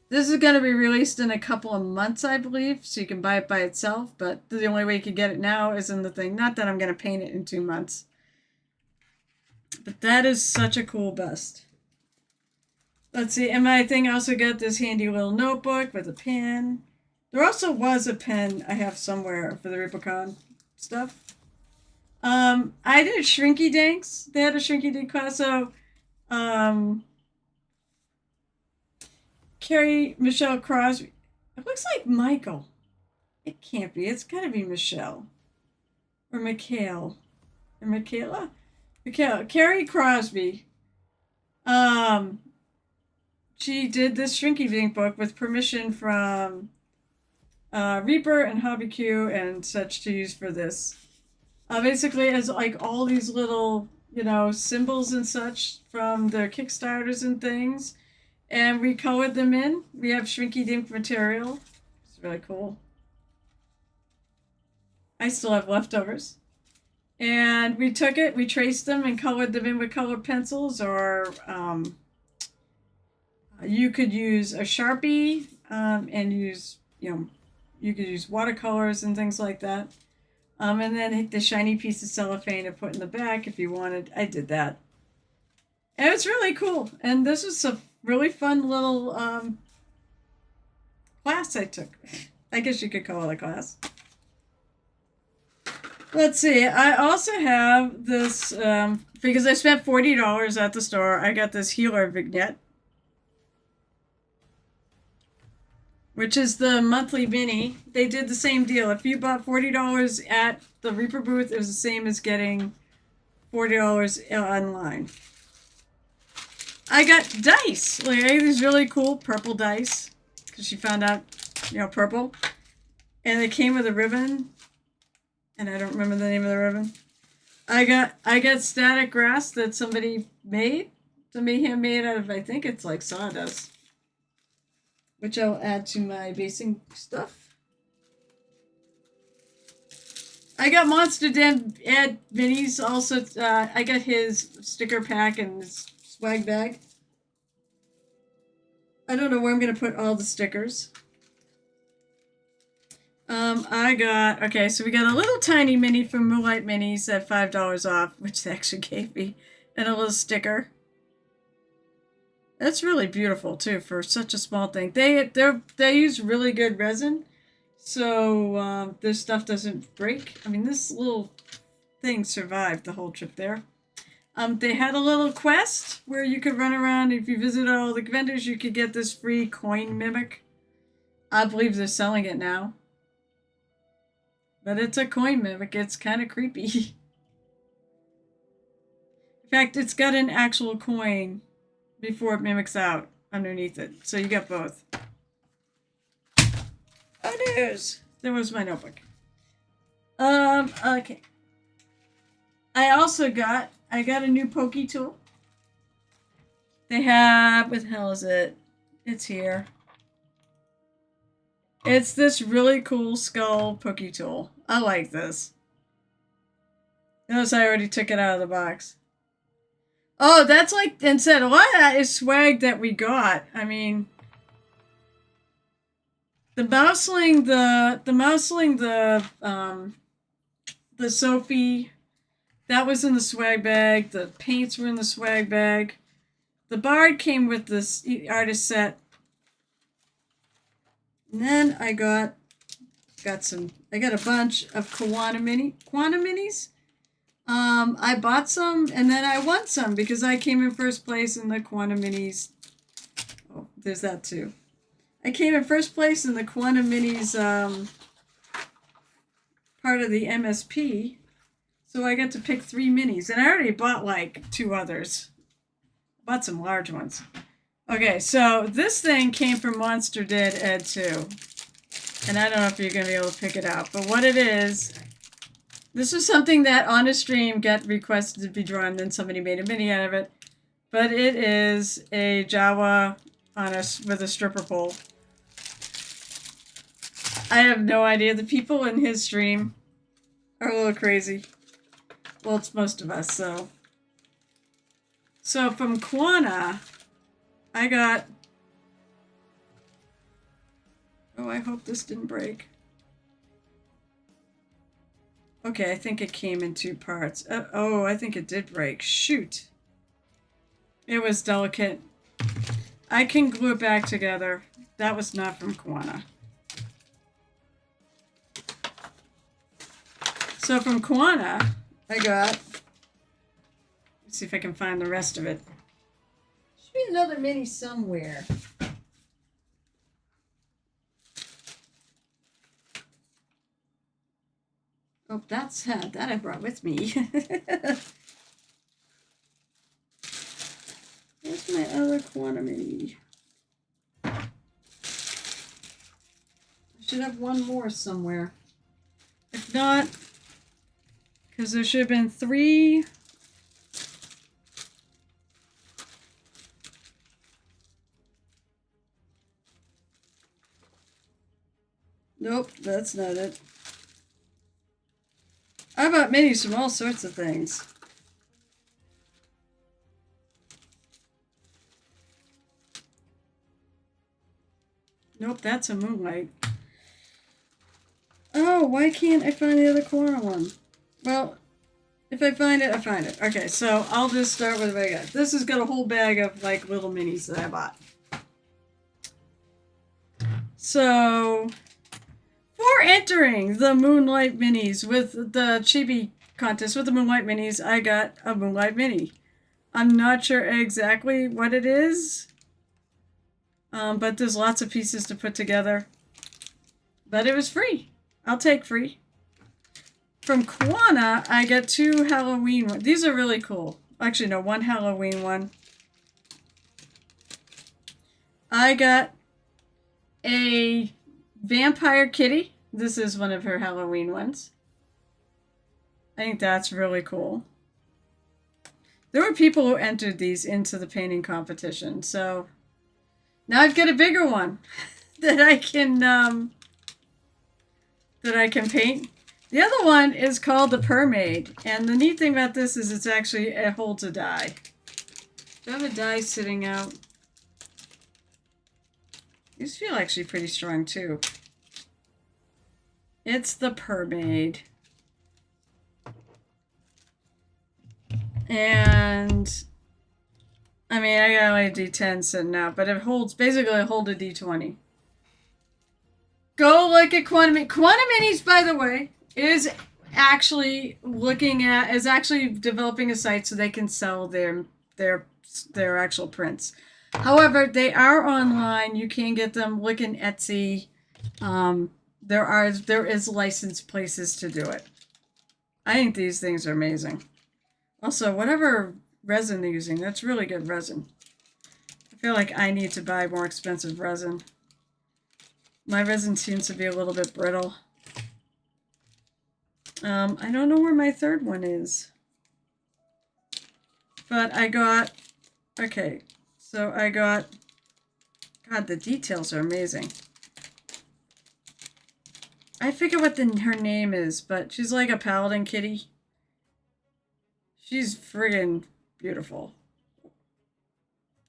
This is going to be released in a couple of months, I believe, so you can buy it by itself, but the only way you can get it now is in the thing. Not that I'm going to paint it in 2 months. But that is such a cool bust. Let's see, and my thing also got this handy little notebook with a pen. There also was a pen I have somewhere for the Reapercon stuff. I did Shrinky Dinks. They had a Shrinky Dink class, so Carrie Michelle Crosby. It looks like Michael. It can't be. It's got to be Michelle. Or Mikhail. Or Michaela? Mikhail. Carrie Crosby. She did this Shrinky Dink book with permission from Reaper and Hobby Q and such to use for this. Basically, as like all these little, symbols and such from their Kickstarters and things. And we colored them in. We have Shrinky Dink material. It's really cool. I still have leftovers. And we took it, we traced them and colored them in with colored pencils, or you could use a Sharpie and use, you could use watercolors and things like that. And then the shiny piece of cellophane to put in the back if you wanted. I did that. And it's really cool. And this was a really fun little class I took. I guess you could call it a class. Let's see. I also have this, because I spent $40 at the store, I got this Healer vignette, which is the monthly mini. They did the same deal. If you bought $40 at the Reaper booth, it was the same as getting $40 online. I got dice. Like, I got these really cool purple dice, because she found out, purple. And it came with a ribbon. and I don't remember the name of the ribbon. I got static grass that somebody made. Somebody handmade out of, I think it's like sawdust, which I'll add to my basing stuff. I got Monster Den Ed minis also. I got his sticker pack and his swag bag. I don't know where I'm going to put all the stickers. Okay, so we got a little tiny mini from Moonlight Minis at $5 off, which they actually gave me, and a little sticker. That's really beautiful too for such a small thing. They use really good resin, so their stuff doesn't break. I mean, this little thing survived the whole trip there. They had a little quest where you could run around. If you visited all the vendors, you could get this free coin mimic. I believe they're selling it now. But it's a coin mimic. It's kind of creepy. In fact, it's got an actual coin before it mimics out underneath it. So you got both. Oh, news! There was my notebook. Okay. I got a new pokey tool. They have, what the hell is it? It's here. It's this really cool skull pokey tool. I like this. Notice I already took it out of the box. Oh, that's like, and said a lot of that is swag that we got. I mean, the mouseling, the Sophie, that was in the swag bag. The paints were in the swag bag. The Bard came with this artist set. And then I got a bunch of Quantum Minis. I bought some and then I won some because I came in first place in the Quantum Minis. Oh, there's that too. I came in first place in the Quantum Minis part of the MSP. So I got to pick 3 minis. And I already bought like 2 others. Bought some large ones. Okay, so this thing came from Monster Dead Ed 2. And I don't know if you're going to be able to pick it out. But what it is, this was something that on a stream got requested to be drawn. Then somebody made a mini out of it. But it is a Jawa with a stripper pole. I have no idea. The people in his stream are a little crazy. Well, it's most of us, so. So from Quana, I got... Oh, I hope this didn't break. Okay, I think it came in 2 parts. Oh, I think it did break. Shoot. It was delicate. I can glue it back together. That was not from Quana. So from Quana, I got... Let's see if I can find the rest of it. Should be another mini somewhere. Oh, that's that I brought with me. Where's my other Quantum Mini? I should have one more somewhere. If not, because there should have been 3. Nope, that's not it. I bought minis from all sorts of things. Nope, that's a Moonlight. Oh, why can't I find the other corner one? Well, if I find it, I find it. Okay, so I'll just start with what I got. This has got a whole bag of like little minis that I bought. So, for entering the Moonlight Minis with the Chibi contest with the Moonlight Minis, I got a Moonlight Mini. I'm not sure exactly what it is, but there's lots of pieces to put together. But it was free. I'll take free. From Quana, I got 2 Halloween ones. These are really cool. Actually, no, 1 Halloween one. I got a Vampire Kitty. This is one of her Halloween ones. I think that's really cool. There were people who entered these into the painting competition, so now I've got a bigger one that I can paint. The other one is called the Permaid, and the neat thing about this is it holds a die. I have a die sitting out. These feel actually pretty strong too. It's the Permaid. And I mean, I got like a D10 sitting out, but it holds, basically I hold a D20. Go like a Quantum Minis. Quantum Minis, by the way, is actually developing a site so they can sell their actual prints. However, they are online. You can get them. Look in Etsy. There is licensed places to do it. I think these things are amazing. Also, whatever resin they're using, that's really good resin. I feel like I need to buy more expensive resin. My resin seems to be a little bit brittle. I don't know where my third one is. But I got, okay, so I got, God, the details are amazing. I forget what her name is, but she's like a paladin kitty. She's friggin' beautiful.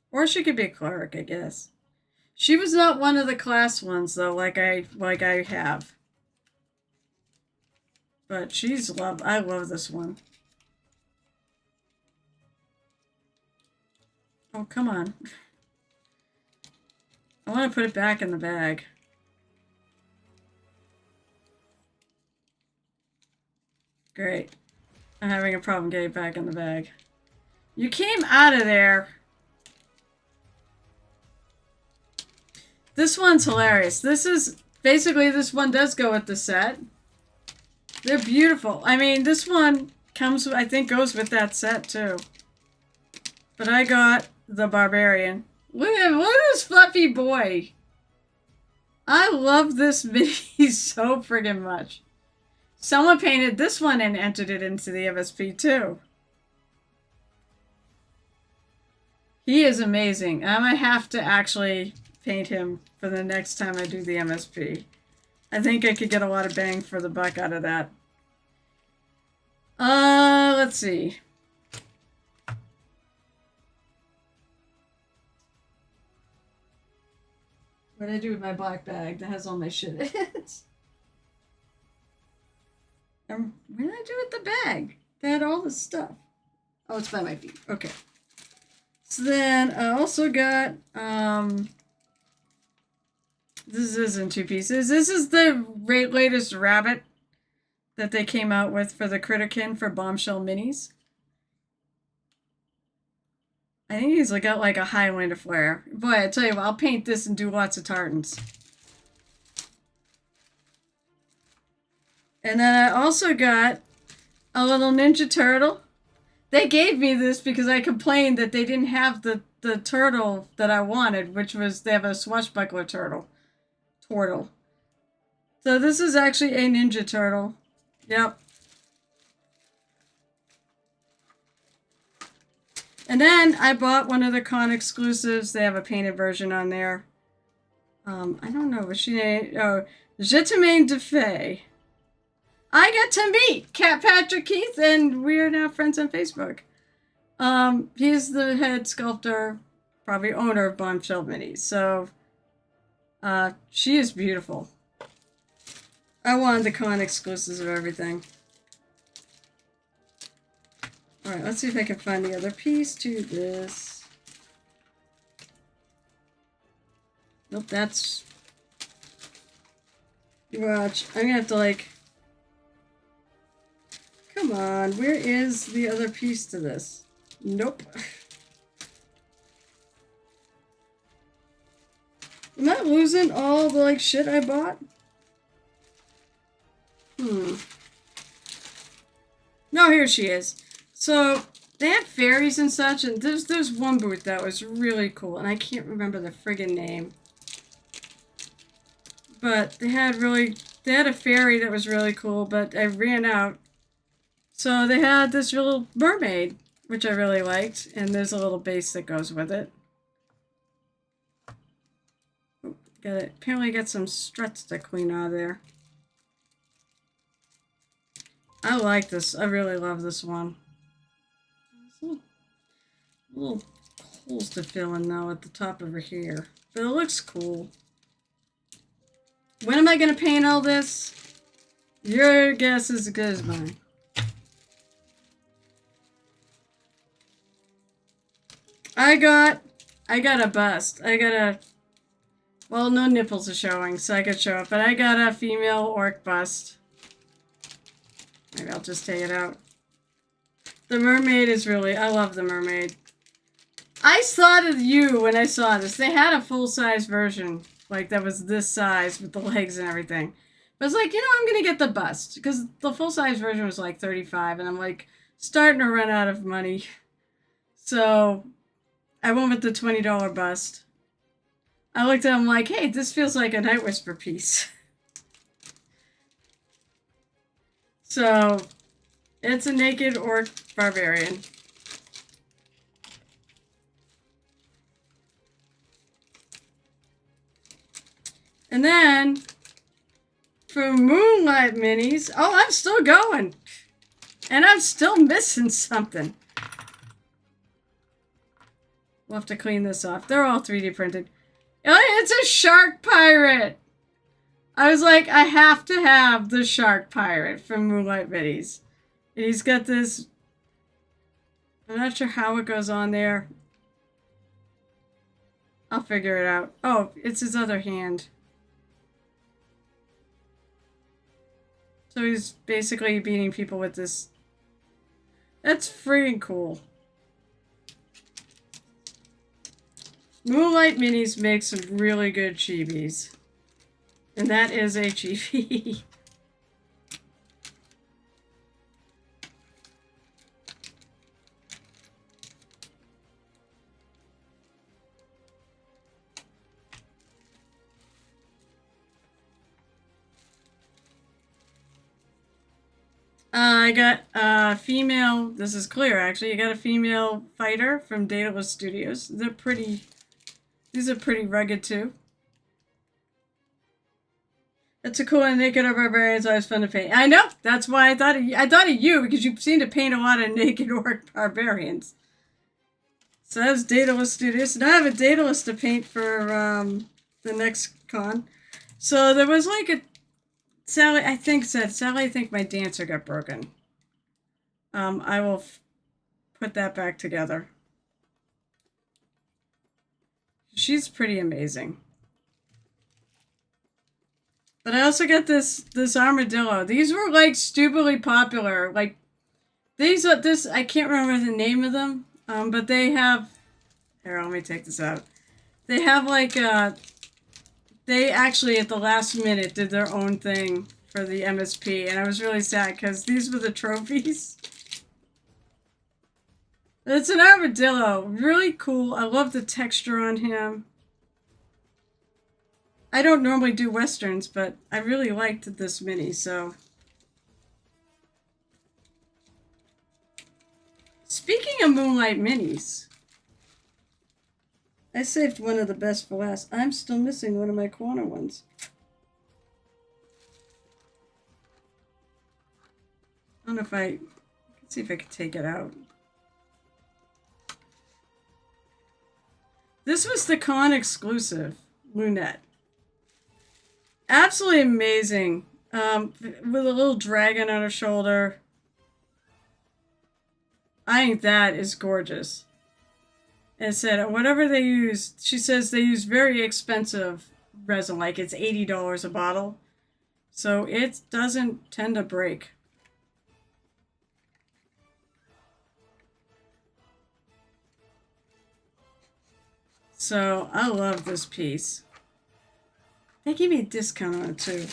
Or she could be a cleric, I guess. She was not one of the class ones though, like I have. But she's I love this one. Oh, come on. I want to put it back in the bag. Great. I'm having a problem getting it back in the bag. You came out of there. This one's hilarious. This one does go with the set. They're beautiful. I mean, this one I think goes with that set too. But I got the Barbarian. Look at this fluffy boy. I love this mini so friggin' much. Someone painted this one and entered it into the MSP too. He is amazing. I'm gonna have to actually paint him for the next time I do the MSP. I think I could get a lot of bang for the buck out of that. Let's see. What did I do with my black bag that has all my shit in it? What did I do with the bag that had all the stuff? Oh, it's by my feet. Okay. So then I also got, this is in two pieces. This is the latest rabbit that they came out with for the Critterkin for Bombshell Minis. I think he's got like a Highlander flair. Boy, I tell you what, I'll paint this and do lots of tartans. And then I also got a little Ninja Turtle. They gave me this because I complained that they didn't have the turtle that I wanted, which was, they have a swashbuckler turtle. So this is actually a Ninja Turtle. Yep. And then I bought one of the con exclusives. They have a painted version on there. I don't know what she named. Oh, Jetamaine de Fay. I got to meet Cat Patrick Keith, and we are now friends on Facebook. He's the head sculptor, probably owner of Bombshell Minis. So, she is beautiful. I wanted the con exclusives of everything. Alright, let's see if I can find the other piece to this. Nope, that's... Watch, I'm gonna have to like... Come on, where is the other piece to this? Nope. Am I losing all the like shit I bought? No, here she is. So they had fairies and such, and there's one booth that was really cool, and I can't remember the friggin' name. But they had a fairy that was really cool, but I ran out. So they had this little mermaid, which I really liked, and there's a little base that goes with it. Apparently get some struts to clean out of there. I like this. I really love this one. Little holes to fill in now at the top of her hair. But it looks cool. When am I going to paint all this? Your guess is as good as mine. I got a bust. Well, no nipples are showing, so I could show it. But I got a female orc bust. Maybe I'll just take it out. The mermaid is really... I love the mermaid. I thought of you when I saw this. They had a full-size version. Like, that was this size with the legs and everything. But it's like, I'm going to get the bust. Because the full-size version was like $35. And I'm like, starting to run out of money. So, I went with the $20 bust. I looked at him like, hey, this feels like a Night Whisper piece. So, it's a naked orc barbarian. And then, for Moonlight Minis, oh, I'm still going. And I'm still missing something. We'll have to clean this off. They're all 3D printed. Oh, it's a shark pirate. I was like, I have to have the shark pirate from Moonlight Minis. And he's got this... I'm not sure how it goes on there. I'll figure it out. Oh, it's his other hand. So he's basically beating people with this. That's freaking cool. Moonlight Minis make some really good chibis. And that is a chibi. I got a female, this is clear actually, I got a female fighter from Daedalus Studios. These are pretty rugged too. It's a cool and naked barbarian, so it's fun to paint. I know, that's why I thought of you, because you seem to paint a lot of naked orc barbarians. So that was Daedalus Studios. Now I have a Daedalus to paint for the next con. So there was like a Sally, I think my dancer got broken. I will put that back together. She's pretty amazing. But I also got this armadillo. These were like stupidly popular. Like these are I can't remember the name of them. But they have, here, let me take this out. They have like they actually, at the last minute, did their own thing for the MSP, and I was really sad because these were the trophies. It's an armadillo. Really cool. I love the texture on him. I don't normally do westerns, but I really liked this mini, so. Speaking of Moonlight Minis, I saved one of the best for last. I'm still missing one of my corner ones. I don't know if let's see if I can take it out. This was the con exclusive, Lunette. Absolutely amazing. With a little dragon on her shoulder. I think that is gorgeous. And said, whatever they use, she says they use very expensive resin, like it's $80 a bottle. So it doesn't tend to break. So I love this piece. They gave me a discount on it too.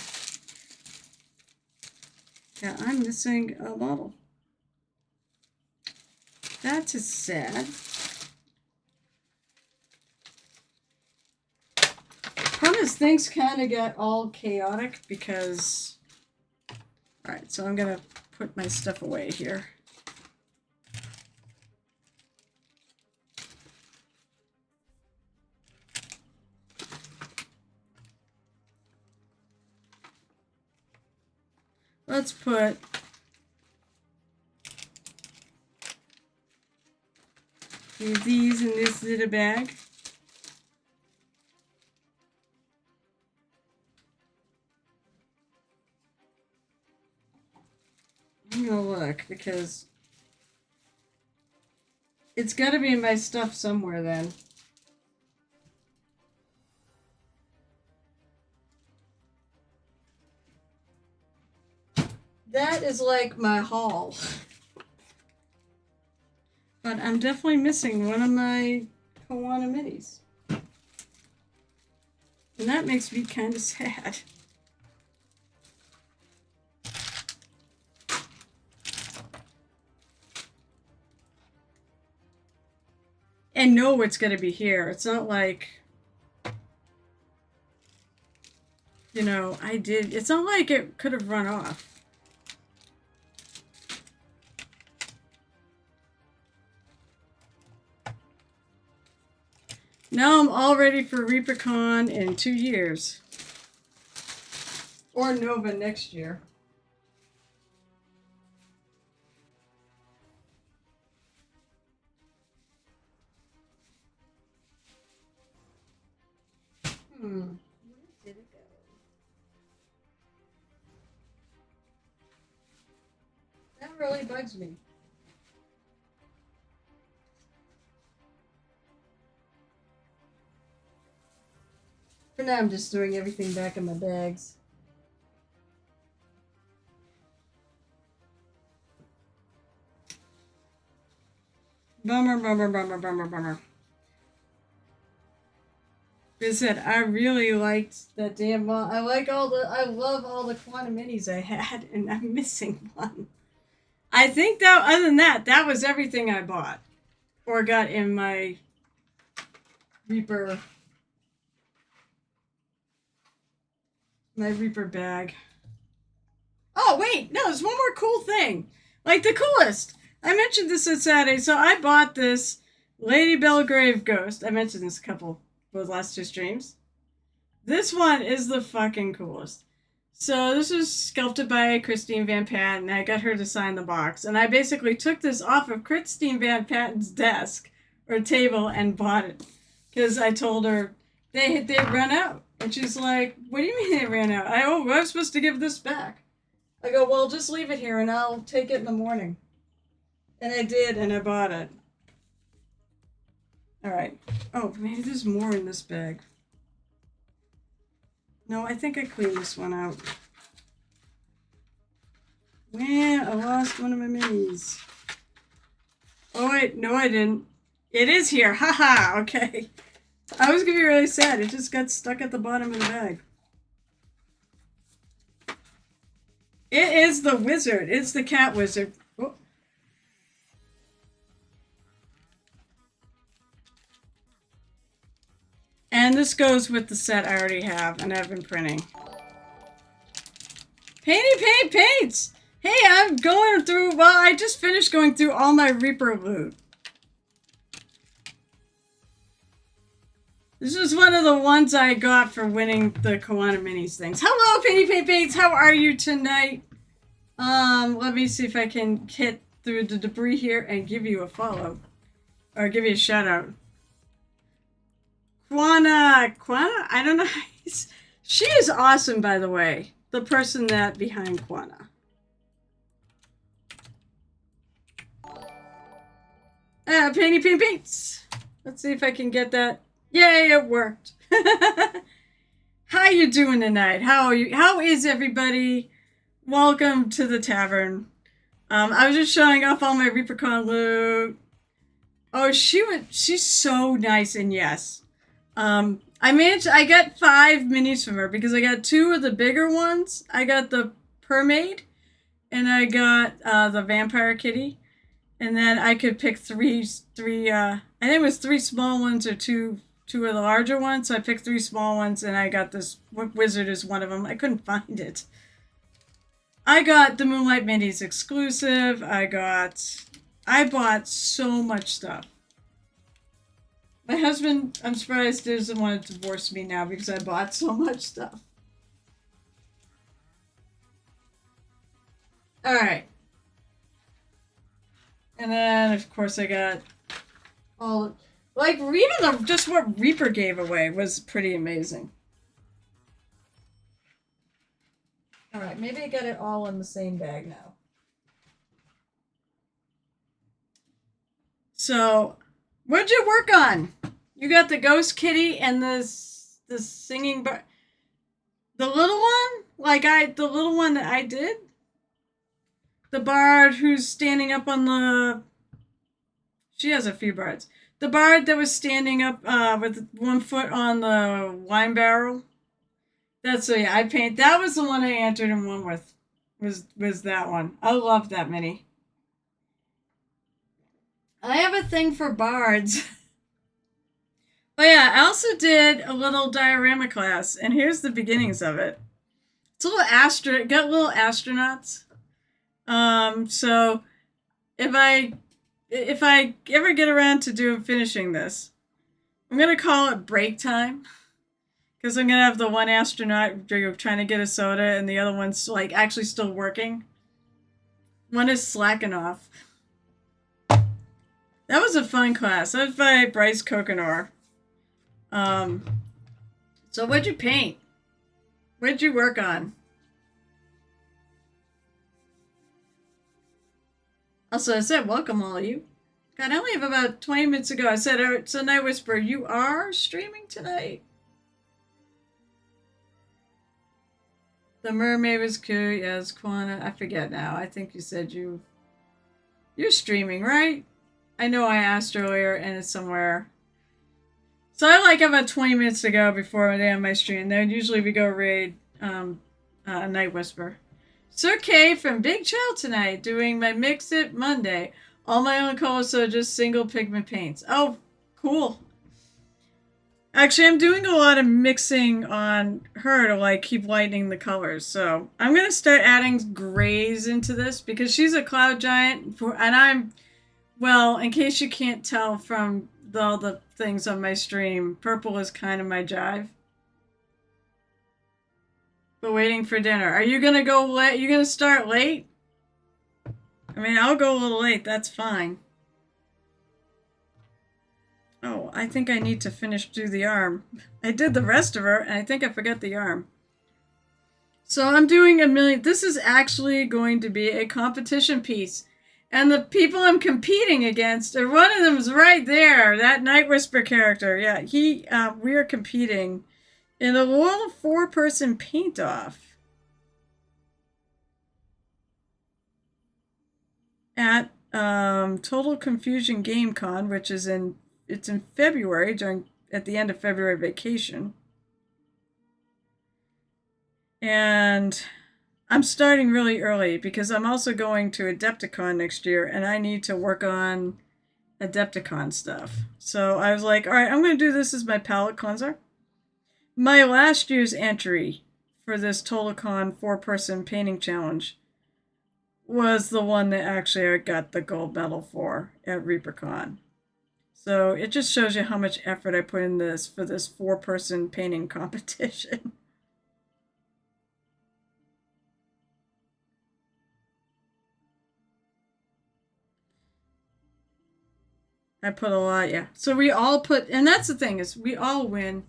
Yeah, I'm missing a bottle. That is sad. Problem is, things kind of got all chaotic because... Alright, so I'm going to put my stuff away here. Let's put these in this little bag. I'm gonna look because it's gotta be in my stuff somewhere then. That is like my haul. But I'm definitely missing one of my Koana minis. And that makes me kind of sad. And know it's going to be here. It's not like, you know, it's not like it could have run off. Now I'm all ready for ReaperCon in 2 years. Or Nova next year. Where did it go? That really bugs me. For now, I'm just throwing everything back in my bags. Bummer, bummer, bummer, bummer, bummer. Like I said, I really liked that damn one. I love all the Quantum Minis I had, and I'm missing one. I think that, other than that, that was everything I bought. Or got in my Reaper bag. Oh, wait, no, there's one more cool thing. Like, the coolest. I mentioned this on Saturday, so I bought this Lady Belgrave Ghost. I mentioned this a couple of the last 2 streams. This one is the fucking coolest. So this was sculpted by Christine Van Patten, and I got her to sign the box. And I basically took this off of Christine Van Patten's desk or table and bought it. Because I told her they run out. And she's like, what do you mean they ran out? I was supposed to give this back. I go, well, just leave it here and I'll take it in the morning. And I did, and I bought it. Alright. Oh, maybe there's more in this bag. No, I think I cleaned this one out. Man, I lost one of my minis. Oh, wait. No, I didn't. It is here. Haha. Okay. I was going to be really sad. It just got stuck at the bottom of the bag. It is the wizard. It's the cat wizard. Oh. And this goes with the set I already have and I've been printing. Paints! Hey, I'm going through, well, I just finished going through all my Reaper loot. This is one of the ones I got for winning the Koana Minis things. Hello, Paints! How are you tonight? Let me see if I can hit through the debris here and give you a follow. Or give you a shout out. Quana, I don't know. She is awesome, by the way. The person that behind Quana. Paints. Let's see if I can get that. Yay, it worked. How you doing tonight? How are you? How is everybody? Welcome to the tavern. I was just showing off all my ReaperCon loot. Oh, she's so nice, and yes. I got 5 minis from her because I got 2 of the bigger ones. I got the Permaid and I got the Vampire Kitty. And then I could pick three I think it was 3 small ones or two of the larger ones. So I picked 3 small ones and I got this wizard as one of them. I couldn't find it. I got the Moonlight Minis exclusive. I bought so much stuff. My husband, I'm surprised, doesn't want to divorce me now because I bought so much stuff. All right. And then, of course, I got all... Like, even just what Reaper gave away was pretty amazing. All right, maybe I got it all in the same bag now. So, what'd you work on? You got the Ghost Kitty and the singing bar. The little one? The little one that I did? The bard who's standing up on the... She has a few bards. The bard that was standing up with 1 foot on the wine barrel. That's so yeah, I paint. That was the one I entered and won with. Was that one. I love that mini. I have a thing for bards. Oh yeah, I also did a little diorama class, and here's the beginnings of it. It's a little got little astronauts. So if I ever get around to finishing this, I'm gonna call it break time. Because I'm gonna have the one astronaut trying to get a soda, and the other one's like actually still working. One is slacking off. That was a fun class. That was by Bryce Coconor. So what'd you paint? What'd you work on? Also, I said welcome all of you. God, I only have about 20 minutes ago. I said, so Night Whisper, you are streaming tonight? The mermaid was cute. Yes, Kwana. I forget now. I think you said you're streaming, right? I know I asked earlier, and it's somewhere. So I about 20 minutes to go before I end my stream. Then usually we go raid Night Whisper. Sir K from Big Child tonight doing my Mix It Monday. All my own colors, so just single pigment paints. Oh, cool. Actually, I'm doing a lot of mixing on her to keep lightening the colors. So I'm going to start adding grays into this because she's a cloud giant. Well, in case you can't tell from all the things on my stream, purple is kind of my jive. But waiting for dinner. Are you going to go late? You going to start late? I mean, I'll go a little late. That's fine. Oh, I think I need to do the arm. I did the rest of her, and I think I forgot the arm. So I'm doing a million. This is actually going to be a competition piece. And the people I'm competing against, one of them is right there, that Night Whisper character. Yeah, we are competing in a little 4-person paint-off at Total Confusion Game Con, which is it's in February, at the end of February vacation. And I'm starting really early because I'm also going to Adepticon next year, and I need to work on Adepticon stuff. So I was like, all right, I'm going to do this as my palette cleanser. My last year's entry for this TotalCon 4-person painting challenge was the one that actually I got the gold medal for at ReaperCon. So it just shows you how much effort I put in this for this 4-person painting competition. I put a lot, yeah. So we all put, and that's the thing, is we all win.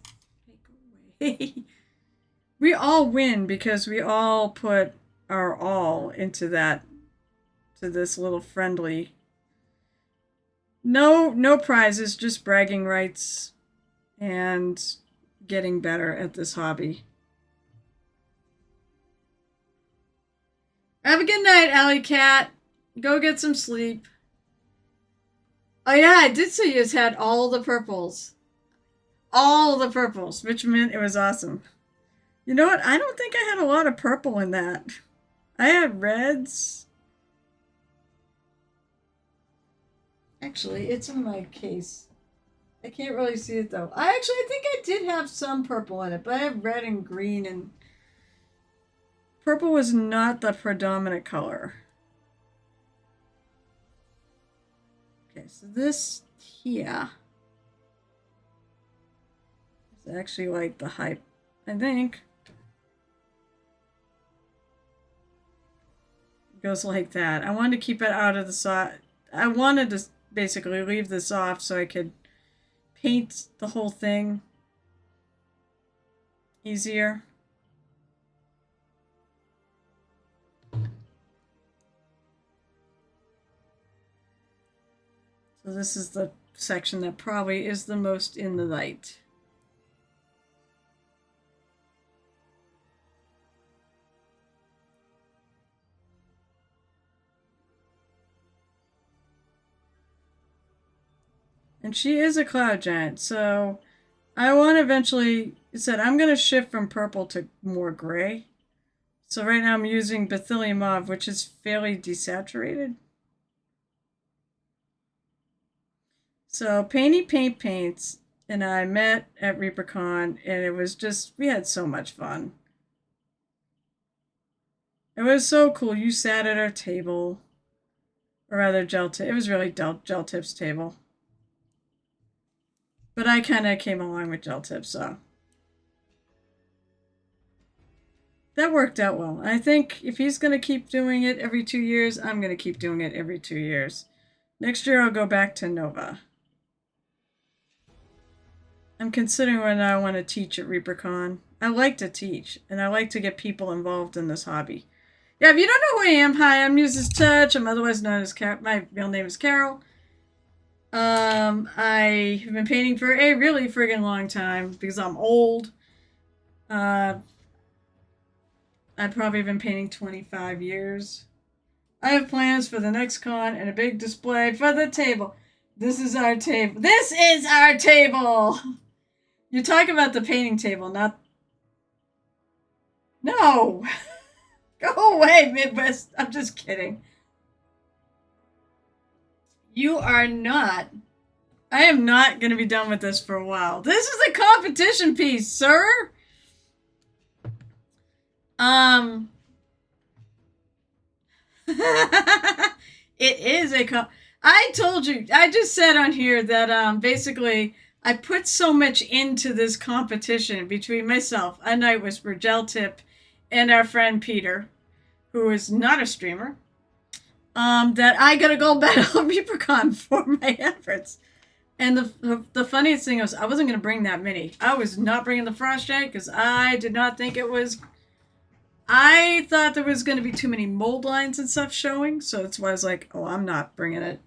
We all win because we all put our all into this little friendly. No prizes, just bragging rights and getting better at this hobby. Have a good night, Alley Cat. Go get some sleep. Oh yeah, I did see you had all the purples. All the purples, which meant it was awesome. You know what? I don't think I had a lot of purple in that. I had reds. Actually, it's in my case. I can't really see it though. I think I did have some purple in it, but I have red and green and purple was not the predominant color. Okay, so this here is actually like the hype, I think. It goes like that. I wanted to keep it out of the side. I wanted to basically leave this off so I could paint the whole thing easier. So this is the section that probably is the most in the light. And she is a cloud giant, so I want to eventually, it said I'm going to shift from purple to more gray. So right now I'm using Beryllium Mauve, which is fairly desaturated. So Paints and I met at ReaperCon, and it was just, we had so much fun. It was so cool. You sat at our table, or rather it was really Gel Tip's table. But I kind of came along with Gel Tip, so that worked out well. I think if he's going to keep doing it every 2 years, I'm going to keep doing it every 2 years. Next year I'll go back to Nova. I'm considering whether I want to teach at ReaperCon. I like to teach, and I like to get people involved in this hobby. Yeah, if you don't know who I am, hi, I'm Muses Touch. I'm otherwise known as my real name is Carol. I have been painting for a really friggin' long time because I'm old. I've probably been painting 25 years. I have plans for the next con and a big display for the table. This is our table. This is our table! You're talking about the painting table, not... No! Go away, Midwest. I'm just kidding. You are not. I am not going to be done with this for a while. This is a competition piece, sir! It is I told you, I just said on here that basically I put so much into this competition between myself, a Night Whisper, Gel Tip, and our friend Peter, who is not a streamer, that I got a gold medal at ReaperCon for my efforts. And the funniest thing was I wasn't going to bring that many. I was not bringing the Frost Giant because I did not think it was... I thought there was going to be too many mold lines and stuff showing, so that's why I was like, oh, I'm not bringing it.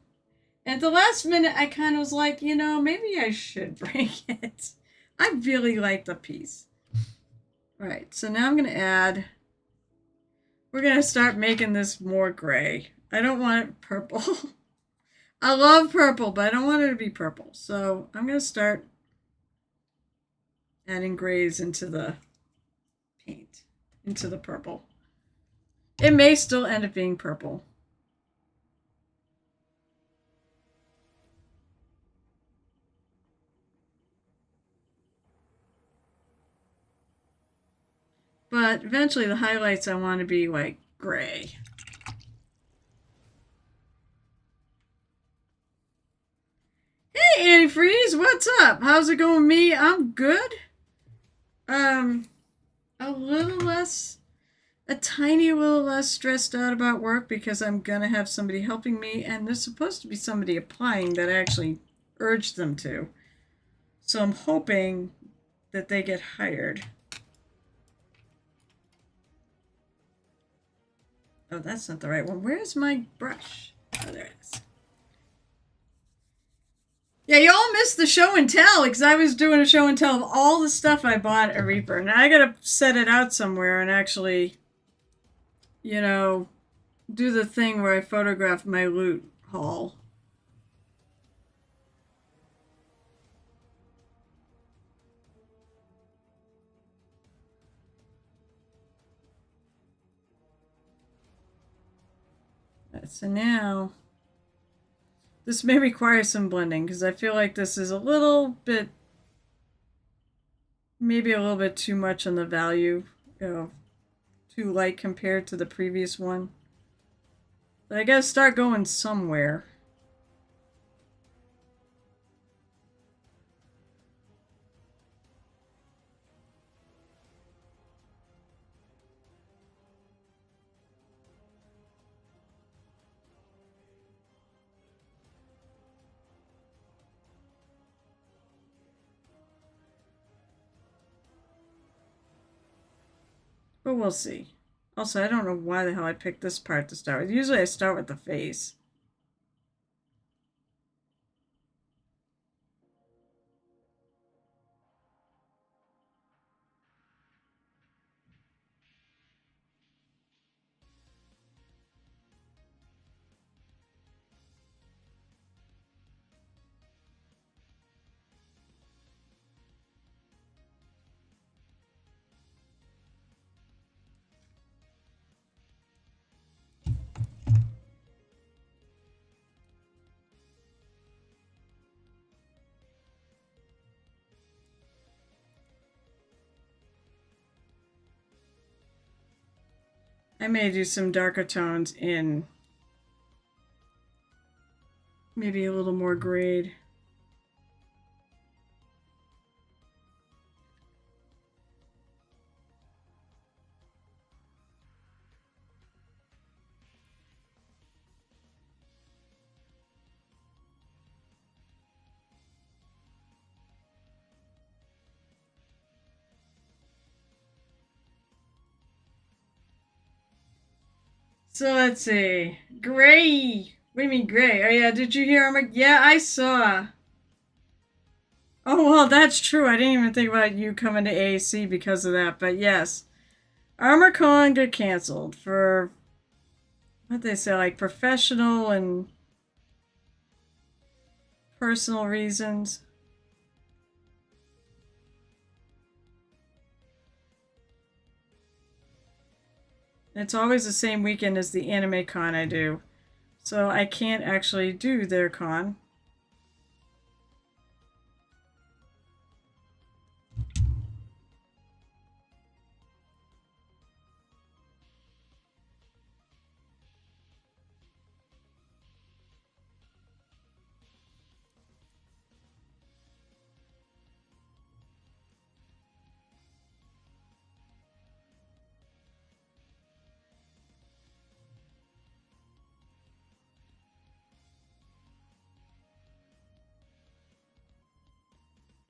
And at the last minute, I kind of was like, you know, maybe I should bring it. I really like the piece. All right, so now I'm going to add... We're going to start making this more gray. I don't want it purple. I love purple, but I don't want it to be purple. So I'm going to start adding grays into the paint, into the purple. It may still end up being purple. But eventually the highlights I want to be like gray. Hey, Antifreeze, what's up? How's it going with me? I'm good. A little less, a tiny little less stressed out about work because I'm going to have somebody helping me, and there's supposed to be somebody applying that I actually urged them to. So I'm hoping that they get hired. Oh, that's not the right one. Where's my brush? Oh, there it is. Yeah, you all missed the show and tell because I was doing a show and tell of all the stuff I bought at Reaper. And I got to set it out somewhere and actually, you know, do the thing where I photograph my loot haul. So now, this may require some blending because I feel like this is a little bit, maybe a little bit too much on the value, you know, too light compared to the previous one. But I gotta start going somewhere. But we'll see. Also, I don't know why the hell I picked this part to start with. Usually I start with the face. I may do some darker tones in maybe a little more grade. So let's see. Gray. What do you mean gray? Oh yeah, did you hear him? Yeah, I saw. Oh well, that's true. I didn't even think about you coming to AAC because of that. But yes, ArmorCon got canceled for what they say, like professional and personal reasons. It's always the same weekend as the anime con I do. So I can't actually do their con.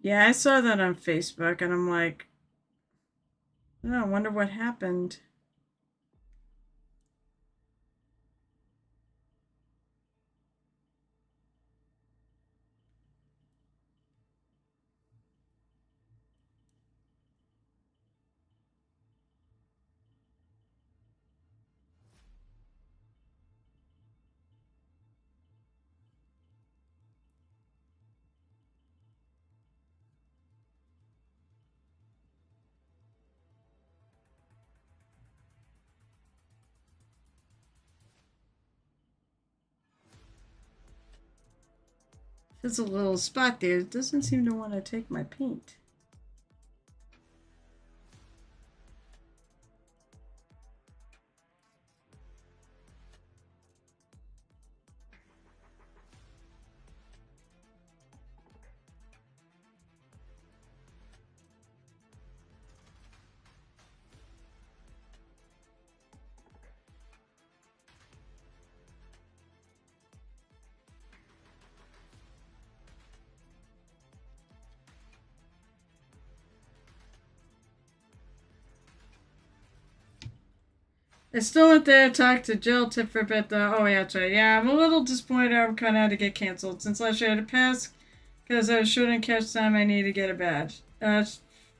Yeah, I saw that on Facebook and I'm like, oh, I wonder what happened. There's a little spot there. It doesn't seem to want to take my paint. I still went there, talked to Jill, tip for a bit though. Oh, yeah, that's right. Yeah, I'm a little disappointed I kind of had to get canceled since last year I had to pass because I was shouldn't catch time. I need to get a badge.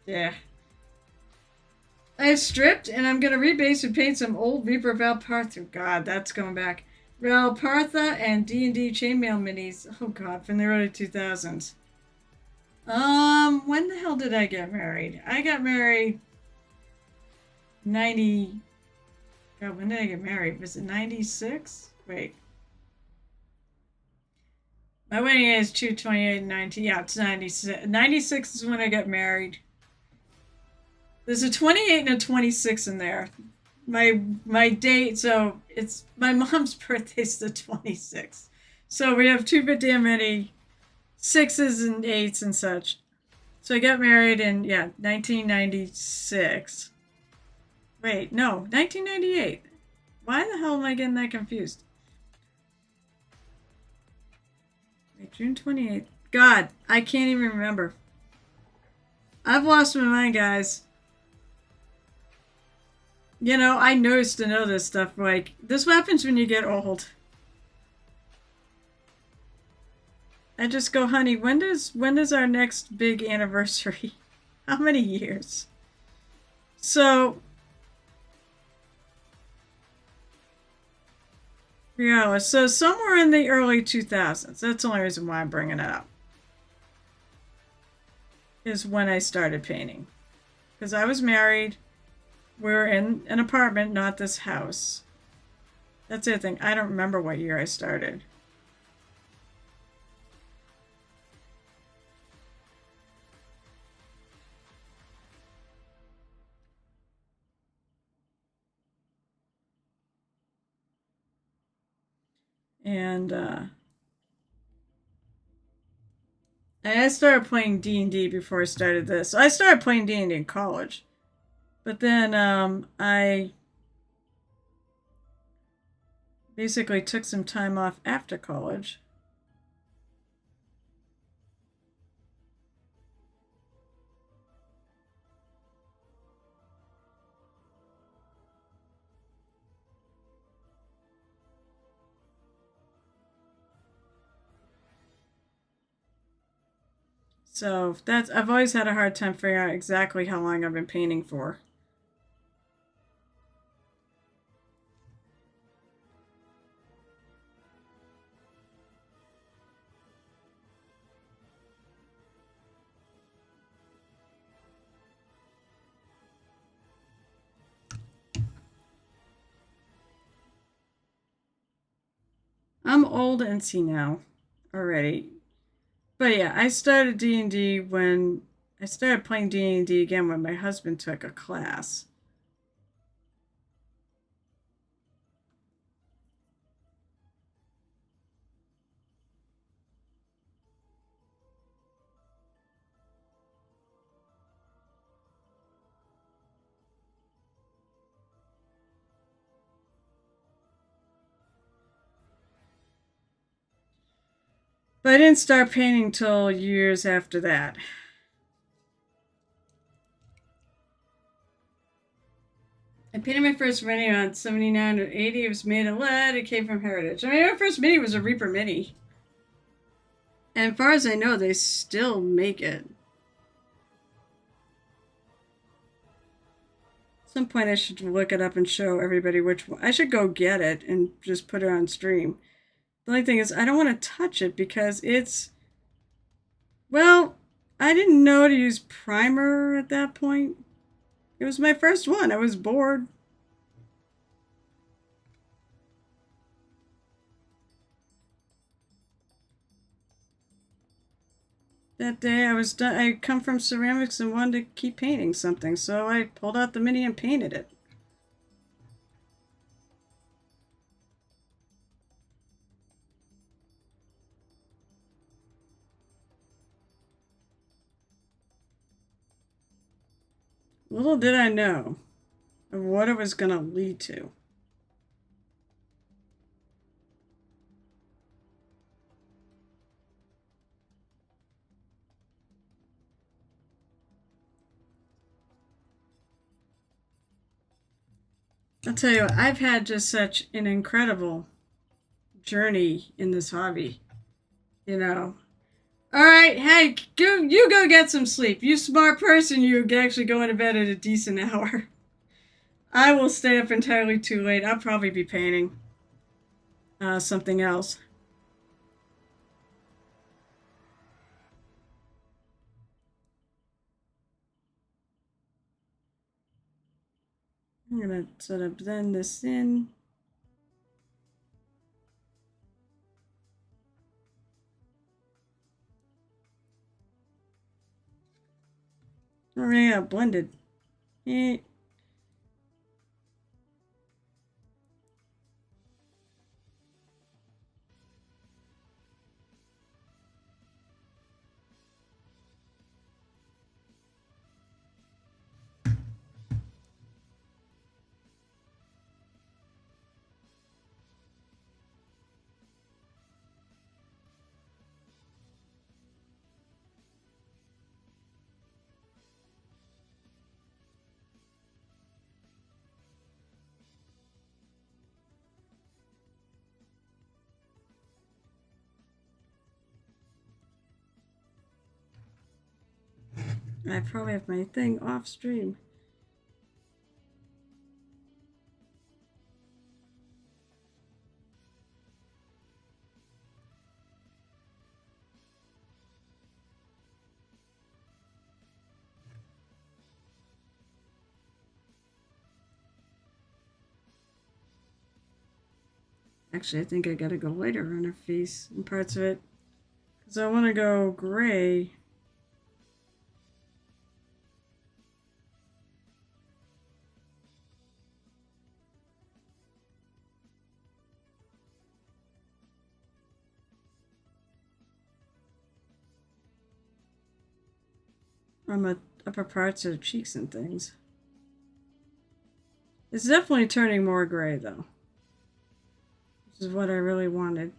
Yeah. I stripped and I'm going to rebase and paint some old Reaper Valpartha. God, that's going back. Valpartha and D&D Chainmail minis. Oh, God, from the early 2000s. When the hell did I get married? I got married 90... God, when did I get married? Was it 96? Wait. My wedding age is 2/28/19. Yeah, it's 96. 96 is when I got married. There's a 28 and a 26 in there. my date. So it's my mom's birthday's the 26th. So we have two bit damn many sixes and eights and such. So I got married in 1996. Wait, no, 1998. Why the hell am I getting that confused? Wait, June 28th. God, I can't even remember. I've lost my mind, guys. You know, I used to know this stuff. Like, this happens when you get old. I just go, honey, when does our next big anniversary? How many years? So, yeah, so somewhere in the early 2000s. That's the only reason why I'm bringing it up. Is when I started painting. Because I was married. We were in an apartment, not this house. That's the other thing. I don't remember what year I started. And I started playing D&D before I started this. I started playing D&D in college. But then I basically took some time off after college. So I've always had a hard time figuring out exactly how long I've been painting for. I'm old and senile already. But yeah, I started D&D when I started playing D&D again when my husband took a class. But I didn't start painting till years after that. I painted my first mini on 79 or 80. It was made of lead. It came from Heritage. I mean, my first mini was a Reaper Mini. And as far as I know, they still make it. At some point, I should look it up and show everybody which one. I should go get it and just put it on stream. The only thing is, I don't want to touch it because it's... Well, I didn't know to use primer at that point. It was my first one. I was bored. That day I was done. I come from ceramics and wanted to keep painting something, so I pulled out the mini and painted it. Little did I know of what it was going to lead to. I'll tell you what, I've had just such an incredible journey in this hobby. You know. All right, hey, you go get some sleep. You smart person, you actually going to bed at a decent hour. I will stay up entirely too late. I'll probably be painting something else. I'm going to sort of blend this in. Oh, yeah, blended. I probably have my thing off stream. Actually, I think I gotta go lighter on her face and parts of it. Because I want to go gray. On the upper parts of the cheeks and things. It's definitely turning more gray, though. Which is what I really wanted.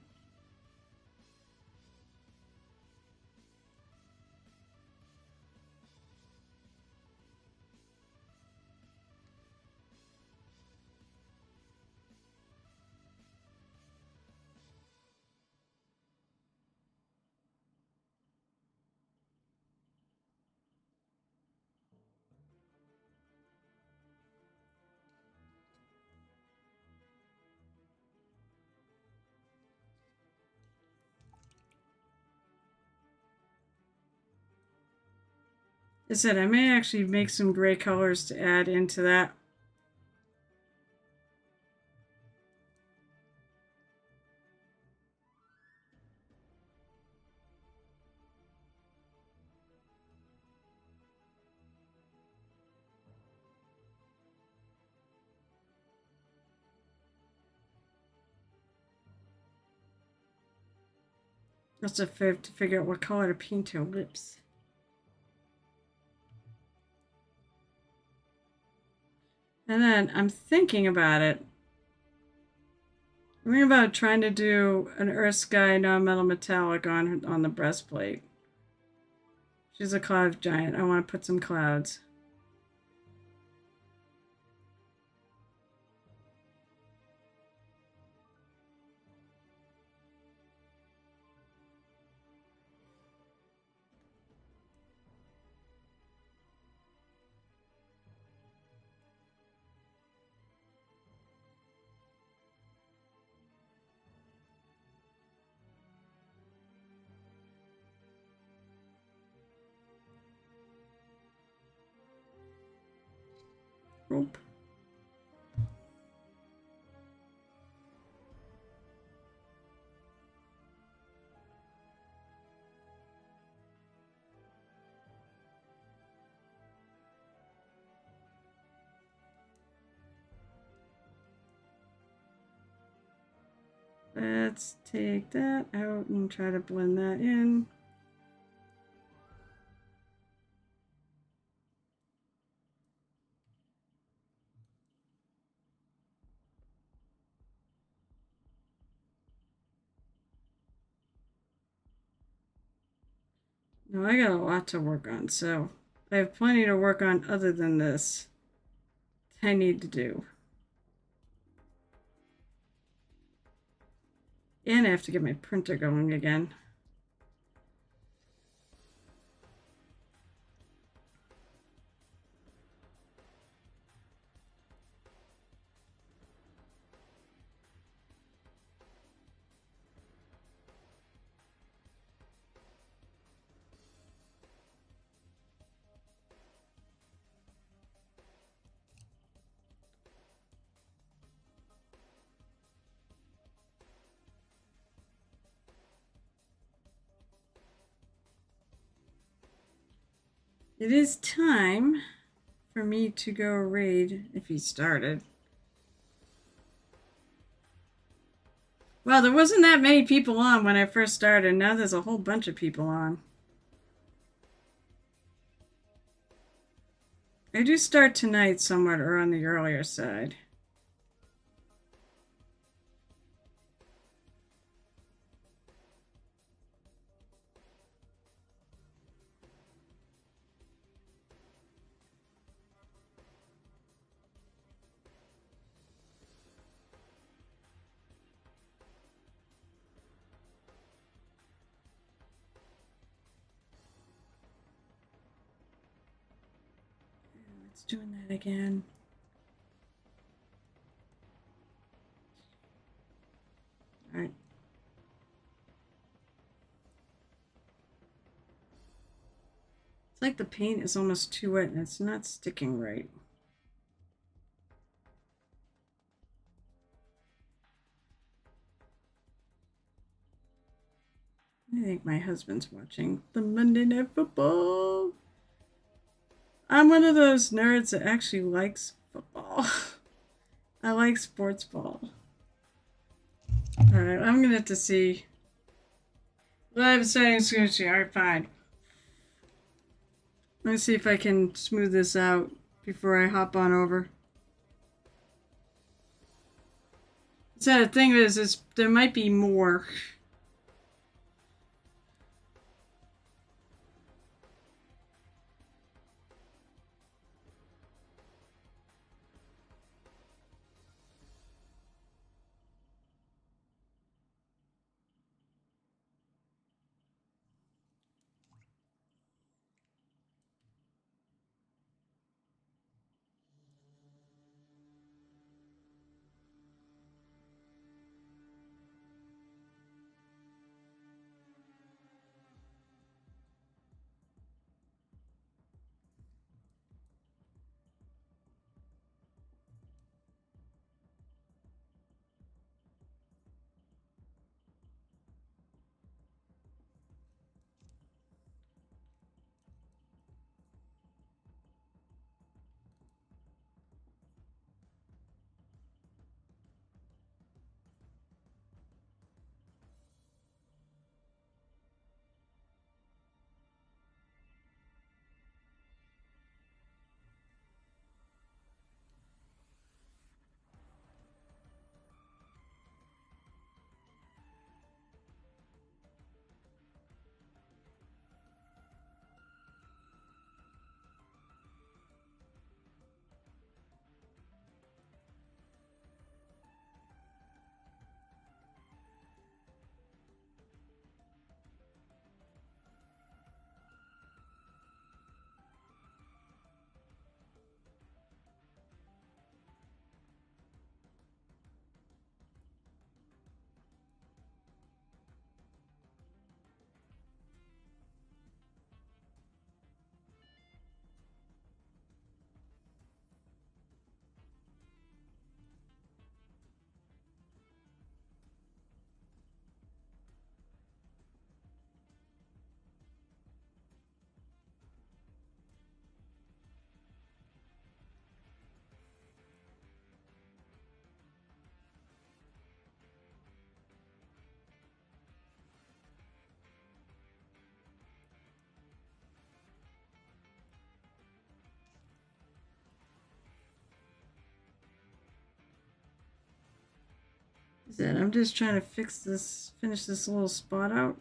I said I may actually make some gray colors to add into that. That's a fib to figure out what color to paint her lips. And then I'm thinking about it. I'm thinking about trying to do an Earth Sky non-metal metallic on the breastplate. She's a cloud giant. I want to put some clouds. Rope. Let's take that out and try to blend that in. Now I got a lot to work on, so I have plenty to work on other than this I need to do. And I have to get my printer going again. It is time for me to go raid if he started. Well, there wasn't that many people on when I first started. Now there's a whole bunch of people on. I do start tonight somewhat or on the earlier side. it's doing that again. All right. It's like the paint is almost too wet and it's not sticking right. I think my husband's watching the Monday Night Football. I'm one of those nerds that actually likes football. I like sports ball. Alright, I'm gonna have to see. Live settings, alright, fine. Let's see if I can smooth this out before I hop on over. So the thing is there might be more. Is that I'm just trying to finish this little spot out.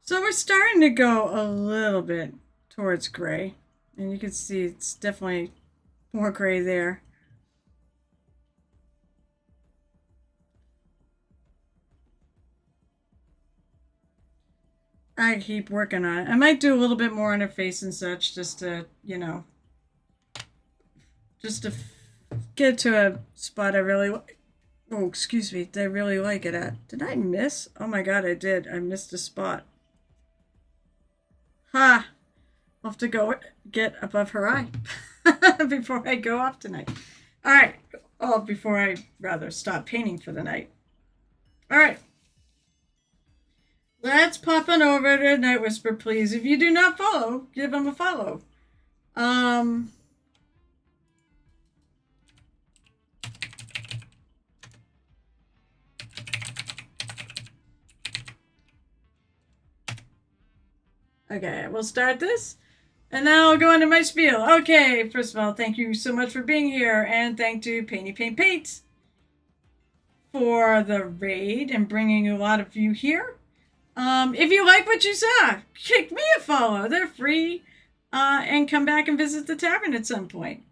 So we're starting to go a little bit towards gray. And you can see it's definitely more gray there. I keep working on it. I might do a little bit more on her face and such just to, you know, just to get to a spot I really like. Oh, excuse me. Did I really like it at? Did I miss? Oh my god, I did. I missed a spot. Ha! I'll have to go get above her eye before I go off tonight. Alright. Oh, before I rather stop painting for the night. Alright. Let's pop on over to Night Whisper, please. If you do not follow, give them a follow. Okay, we'll start this. And now I'll go into my spiel. Okay, first of all, thank you so much for being here. And thank you to Painty Paint Paints for the raid and bringing a lot of you here. If you like what you saw, kick me a follow. They're free. and come back and visit the tavern at some point.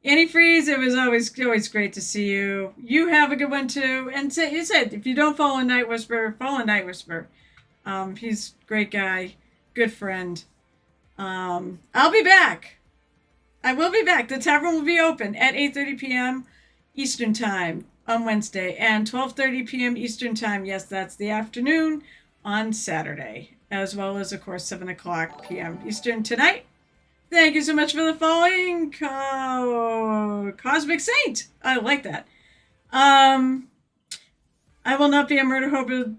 Annie Freeze, it was always great to see you. You have a good one too. And you said if you don't follow Night Whisperer, follow Night Whisperer. He's a great guy, good friend. I'll be back. I will be back. The tavern will be open at 8:30 p.m. Eastern Time on Wednesday and 12:30 p.m. Eastern Time. Yes, that's the afternoon on Saturday, as well as, of course, 7 o'clock p.m. Eastern tonight. Thank you so much for the following, Cosmic Saint. I like that. I will not be a Murder Hobo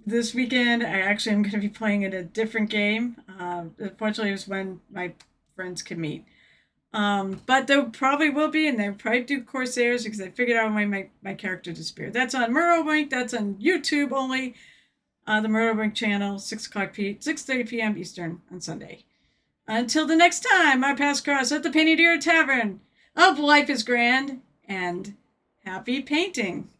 this weekend. I actually am going to be playing in a different game. Unfortunately, it was when my friends can meet. But there probably will be, and they'll probably do Corsairs because I figured out a way my character disappeared. That's on Murderwink. That's on YouTube only. The Murderwink channel, 6:30 p.m. Eastern on Sunday. Until the next time, I pass across at the Painted Ear Tavern. Hope life is grand and happy painting.